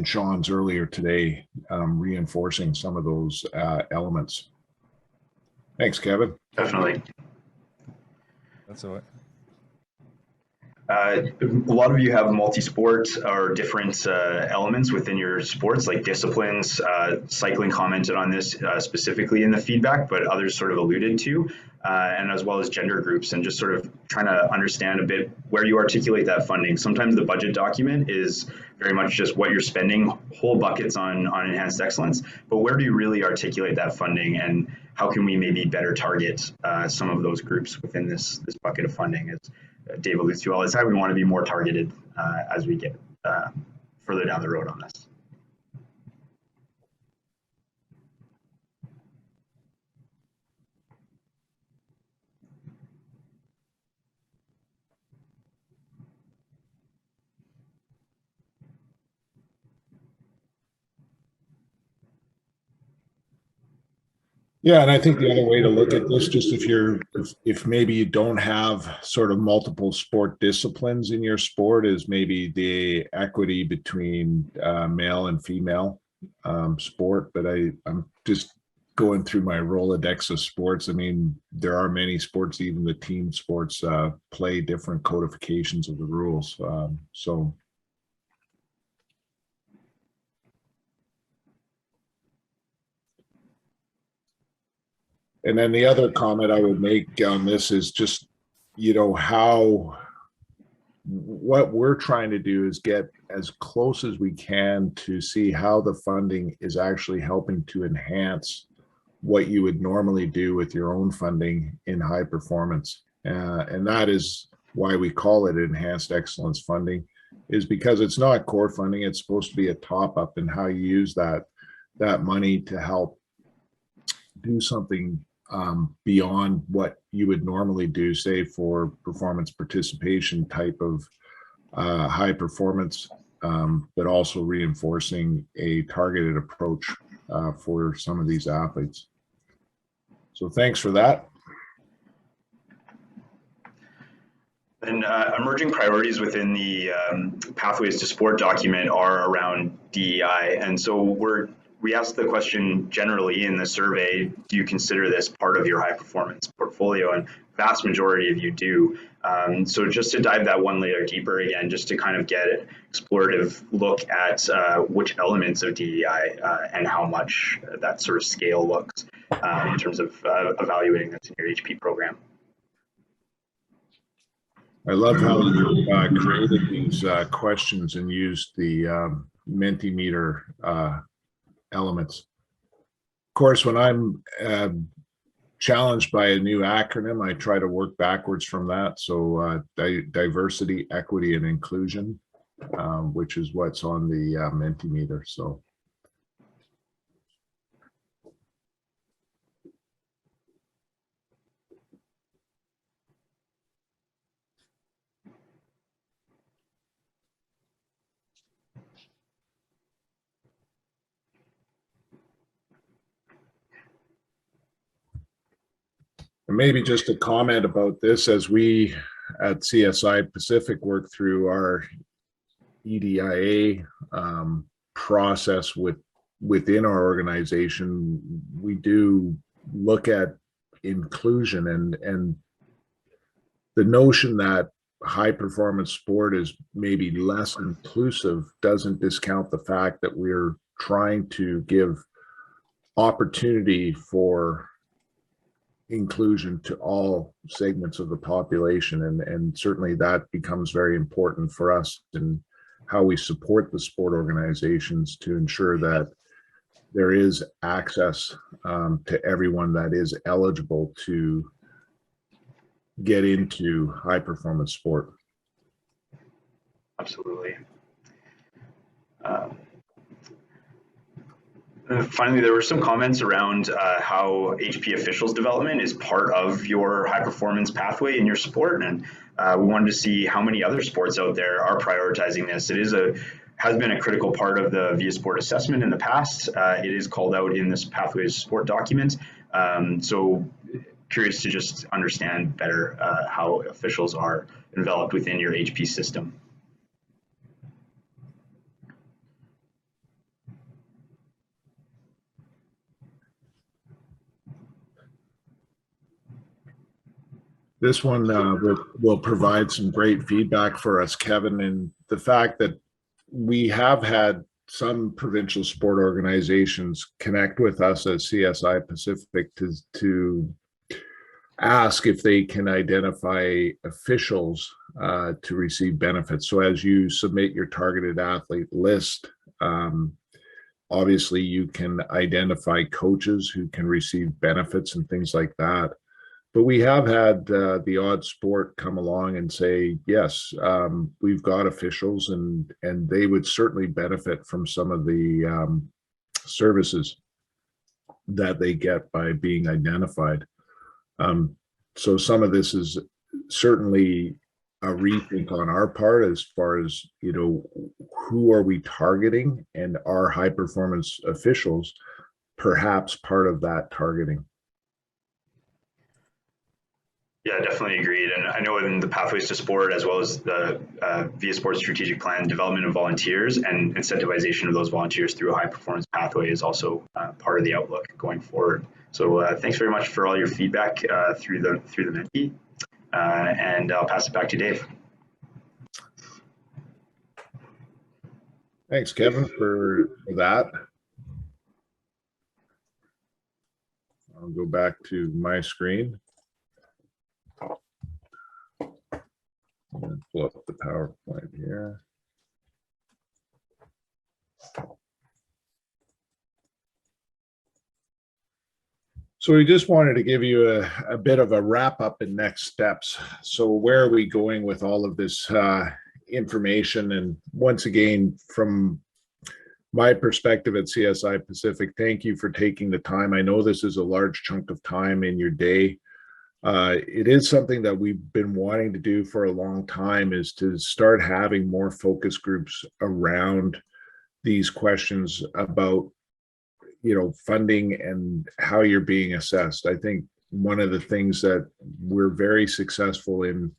Sean's earlier today, reinforcing some of those elements. Thanks, Kevin. Definitely. That's all right. A lot of you have multi-sport or different elements within your sports, like disciplines. Cycling commented on this specifically in the feedback, but others sort of alluded to, and as well as gender groups, and just sort of trying to understand a bit where you articulate that funding. Sometimes the budget document is very much just what you're spending, whole buckets on enhanced excellence, but where do you really articulate that funding, and how can we maybe better target some of those groups within this bucket of funding? As Dave alludes to all the time, we want to be more targeted as we get further down the road on this. Yeah, and I think the other way to look at this, just if maybe you don't have sort of multiple sport disciplines in your sport, is maybe the equity between male and female sport. But I'm just going through my Rolodex of sports. I mean, there are many sports, even the team sports, play different codifications of the rules. So. And then the other comment I would make on this is just, you know, what we're trying to do is get as close as we can to see how the funding is actually helping to enhance what you would normally do with your own funding in high performance. And that is why we call it enhanced excellence funding, is because it's not core funding. It's supposed to be a top up, and how you use that money to help do something beyond what you would normally do, say for performance participation type of high performance, but also reinforcing a targeted approach for some of these athletes. So thanks for that. And emerging priorities within the Pathways to Sport document are around DEI. And so we asked the question generally in the survey, do you consider this part of your high performance portfolio? And vast majority of you do. So just to dive that one layer deeper again, just to kind of get an explorative look at which elements of DEI and how much that sort of scale looks in terms of evaluating this in your HP program. I love how you created these questions and used the Mentimeter elements. Of course, when I'm challenged by a new acronym, I try to work backwards from that. So diversity, equity, and inclusion, which is what's on the Mentimeter. So. And maybe just a comment about this, as we at CSI Pacific work through our EDIA process within our organization, we do look at inclusion and the notion that high performance sport is maybe less inclusive doesn't discount the fact that we're trying to give opportunity for inclusion to all segments of the population, and certainly that becomes very important for us in how we support the sport organizations to ensure that there is access to everyone that is eligible to get into high performance sport. Absolutely. Finally, there were some comments around how HP officials development is part of your high performance pathway in your sport, and we wanted to see how many other sports out there are prioritizing this. It has been a critical part of the VIA Sport assessment in the past. It is called out in this Pathways Sport document. So curious to just understand better how officials are enveloped within your HP system. This one will provide some great feedback for us, Kevin, and the fact that we have had some provincial sport organizations connect with us as CSI Pacific to ask if they can identify officials to receive benefits. So as you submit your targeted athlete list, obviously you can identify coaches who can receive benefits and things like that. But we have had the odd sport come along and say, yes, we've got officials and they would certainly benefit from some of the services that they get by being identified. So some of this is certainly a rethink on our part as far as, you know, who are we targeting, and are high performance officials perhaps part of that targeting? Yeah, definitely agreed. And I know in the Pathways to Sport, as well as the VIA Sport Strategic Plan, development of volunteers and incentivization of those volunteers through a high performance pathway is also part of the outlook going forward. So thanks very much for all your feedback through the Menti, and I'll pass it back to Dave. Thanks, Kevin, for that. I'll go back to my screen. And pull up the PowerPoint here. So we just wanted to give you a bit of a wrap up and next steps. So where are we going with all of this information? And once again, from my perspective at CSI Pacific, thank you for taking the time. I know this is a large chunk of time in your day. It is something that we've been wanting to do for a long time, is to start having more focus groups around these questions about, you know, funding and how you're being assessed. I think one of the things that we're very successful in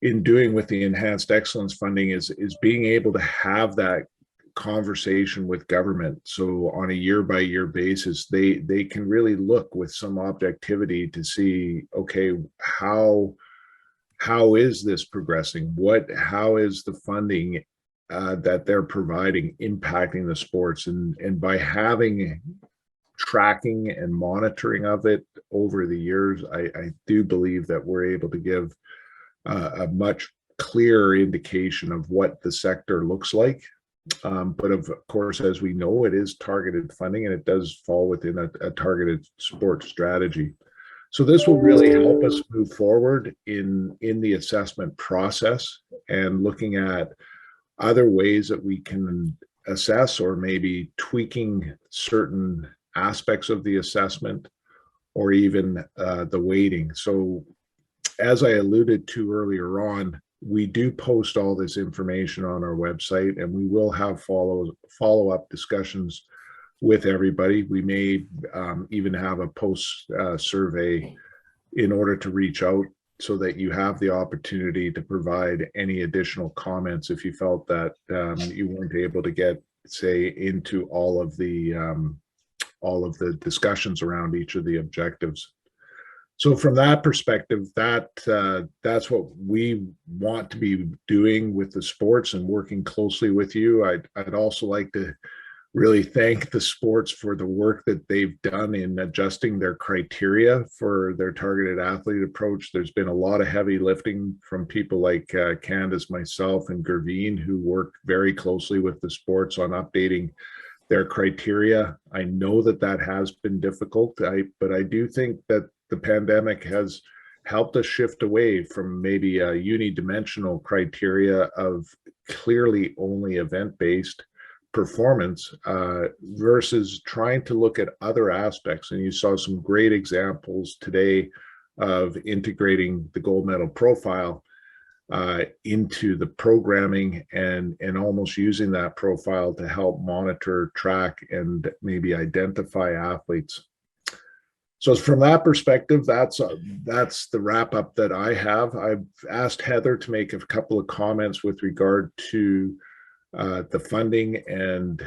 doing with the enhanced excellence funding is being able to have that conversation with government. So on a year-by-year basis, they can really look with some objectivity to see, okay, how is this progressing? How is the funding that they're providing impacting the sports? And by having tracking and monitoring of it over the years, I do believe that we're able to give a much clearer indication of what the sector looks like. But of course, as we know, it is targeted funding, and it does fall within a targeted sports strategy. So this will really help us move forward in the assessment process and looking at other ways that we can assess, or maybe tweaking certain aspects of the assessment, or even the weighting. So as I alluded to earlier on, we do post all this information on our website, and we will have follow-up discussions with everybody. We may even have a post survey in order to reach out, so that you have the opportunity to provide any additional comments if you felt that you weren't able to get, say, into all of the discussions around each of the objectives. So from that perspective, that's what we want to be doing with the sports and working closely with you. I'd also like to really thank the sports for the work that they've done in adjusting their criteria for their targeted athlete approach. There's been a lot of heavy lifting from people like Candace, myself, and Gervine, who work very closely with the sports on updating their criteria. I know that that has been difficult, but I do think that the pandemic has helped us shift away from maybe a unidimensional criteria of clearly only event-based performance versus trying to look at other aspects. And you saw some great examples today of integrating the gold medal profile into the programming and almost using that profile to help monitor, track, and maybe identify athletes. So from that perspective, that's the wrap up that I have. I've asked Heather to make a couple of comments with regard to the funding and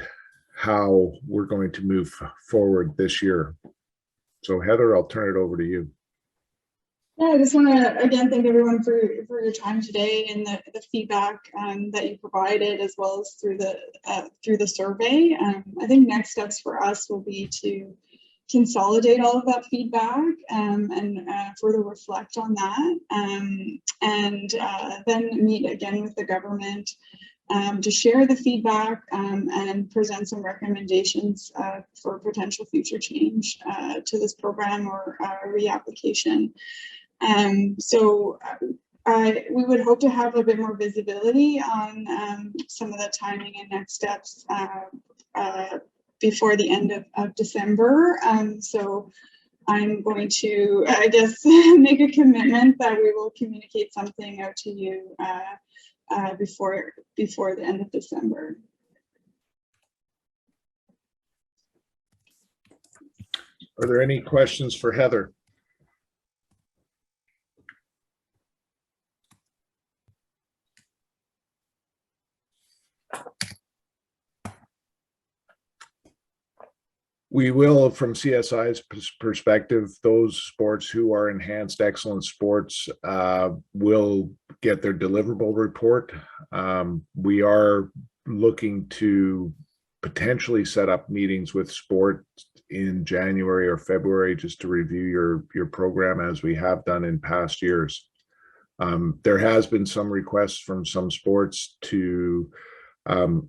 how we're going to move forward this year. So Heather, I'll turn it over to you. Yeah, I just want to again thank everyone for your time today and the feedback that you provided, as well as through the survey. I think next steps for us will be to consolidate all of that feedback and further reflect on that, and then meet again with the government to share the feedback and present some recommendations for potential future change to this program or reapplication. So we would hope to have a bit more visibility on some of the timing and next steps before the end of December. So I'm going to, I guess, make a commitment that we will communicate something out to you before the end of December. Are there any questions for Heather? We will, from CSI's perspective, those sports who are enhanced excellence sports will get their deliverable report. We are looking to potentially set up meetings with sport in January or February just to review your program, as we have done in past years. There has been some requests from some sports to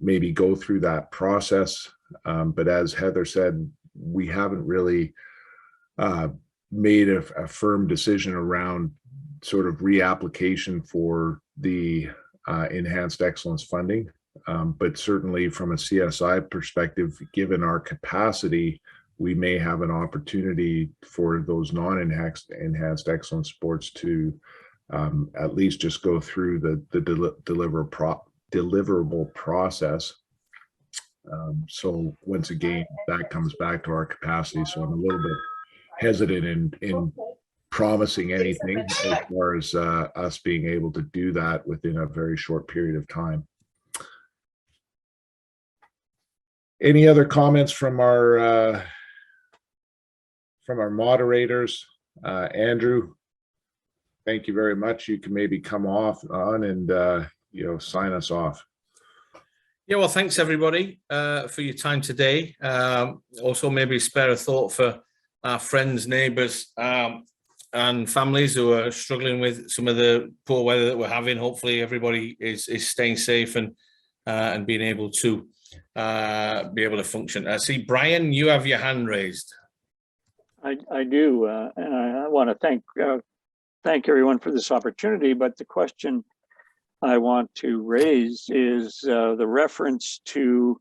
maybe go through that process. But as Heather said, we haven't really made a firm decision around sort of reapplication for the enhanced excellence funding. But certainly from a CSI perspective, given our capacity, we may have an opportunity for those non-enhanced excellence sports to at least just go through the deliverable process. So once again, that comes back to our capacity. So I'm a little bit hesitant in promising anything as far as us being able to do that within a very short period of time. Any other comments from our moderators? Andrew, thank you very much. You can maybe come on and sign us off. Yeah, well, thanks everybody for your time today. Also, maybe spare a thought for our friends, neighbours, and families who are struggling with some of the poor weather that we're having. Hopefully, everybody is staying safe and being able to function. I see Brian, you have your hand raised. I do, and I want to thank everyone for this opportunity. But the question I want to raise is the reference to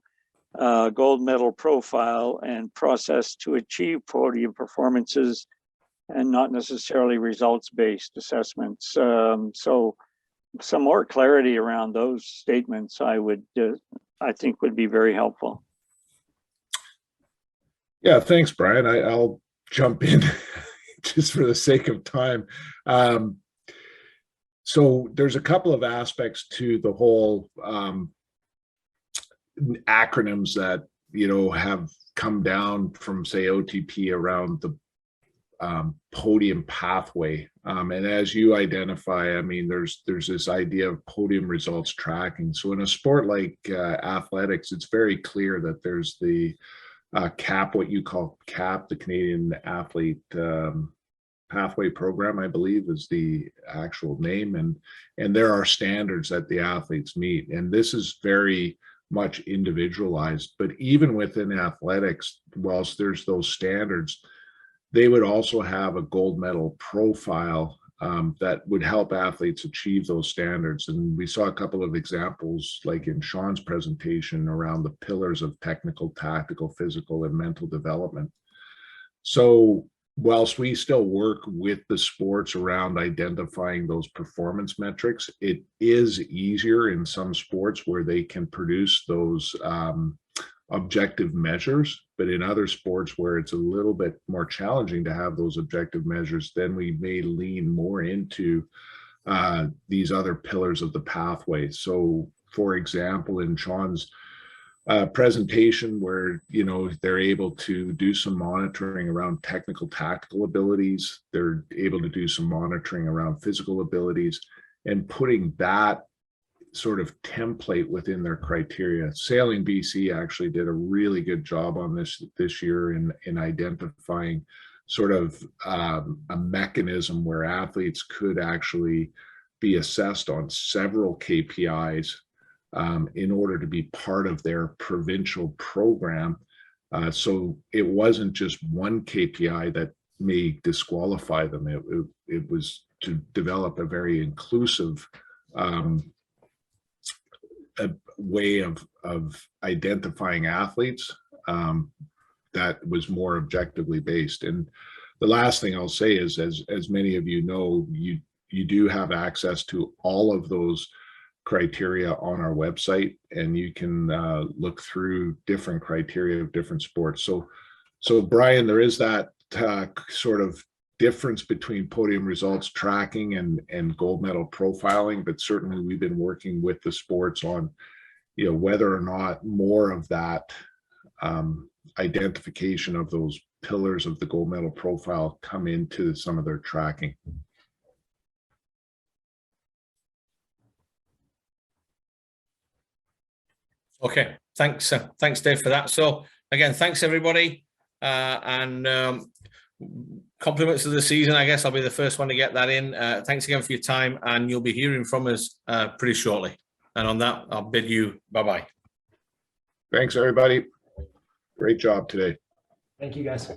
gold medal profile and process to achieve podium performances, and not necessarily results-based assessments. So some more clarity around those statements I think would be very helpful. Yeah, thanks, Brian. I'll jump in just for the sake of time. So there's a couple of aspects to the whole acronyms that have come down from, say, OTP around podium pathway. And as you identify, I mean, there's this idea of podium results tracking. So in a sport like athletics, it's very clear that there's the CAP, what you call CAP, the Canadian Athlete Pathway Program, I believe is the actual name. And there are standards that the athletes meet. And this is very much individualized. But even within athletics, whilst there's those standards, they would also have a gold medal profile that would help athletes achieve those standards. And we saw a couple of examples, like in Sean's presentation, around the pillars of technical, tactical, physical, and mental development. So whilst we still work with the sports around identifying those performance metrics, it is easier in some sports where they can produce those objective measures, but in other sports where it's a little bit more challenging to have those objective measures, then we may lean more into these other pillars of the pathway. So for example, in Sean's presentation, where they're able to do some monitoring around technical tactical abilities, they're able to do some monitoring around physical abilities, and putting that sort of template within their criteria. Sailing BC actually did a really good job on this year in identifying sort of a mechanism where athletes could actually be assessed on several KPIs in order to be part of their provincial program. So it wasn't just one KPI that may disqualify them. It was to develop a very inclusive a way of identifying athletes that was more objectively based. And the last thing I'll say is, as many of you know, you do have access to all of those criteria on our website, and you can look through different criteria of different sports. So Brian, there is that sort of difference between podium results tracking and gold medal profiling, but certainly we've been working with the sports on whether or not more of that identification of those pillars of the gold medal profile come into some of their tracking. Okay, thanks Dave for that. So again, thanks everybody, and compliments of the season. I guess I'll be the first one to get that in. Thanks again for your time, and you'll be hearing from us pretty shortly. And on that, I'll bid you bye-bye. Thanks everybody. Great job today. Thank you guys.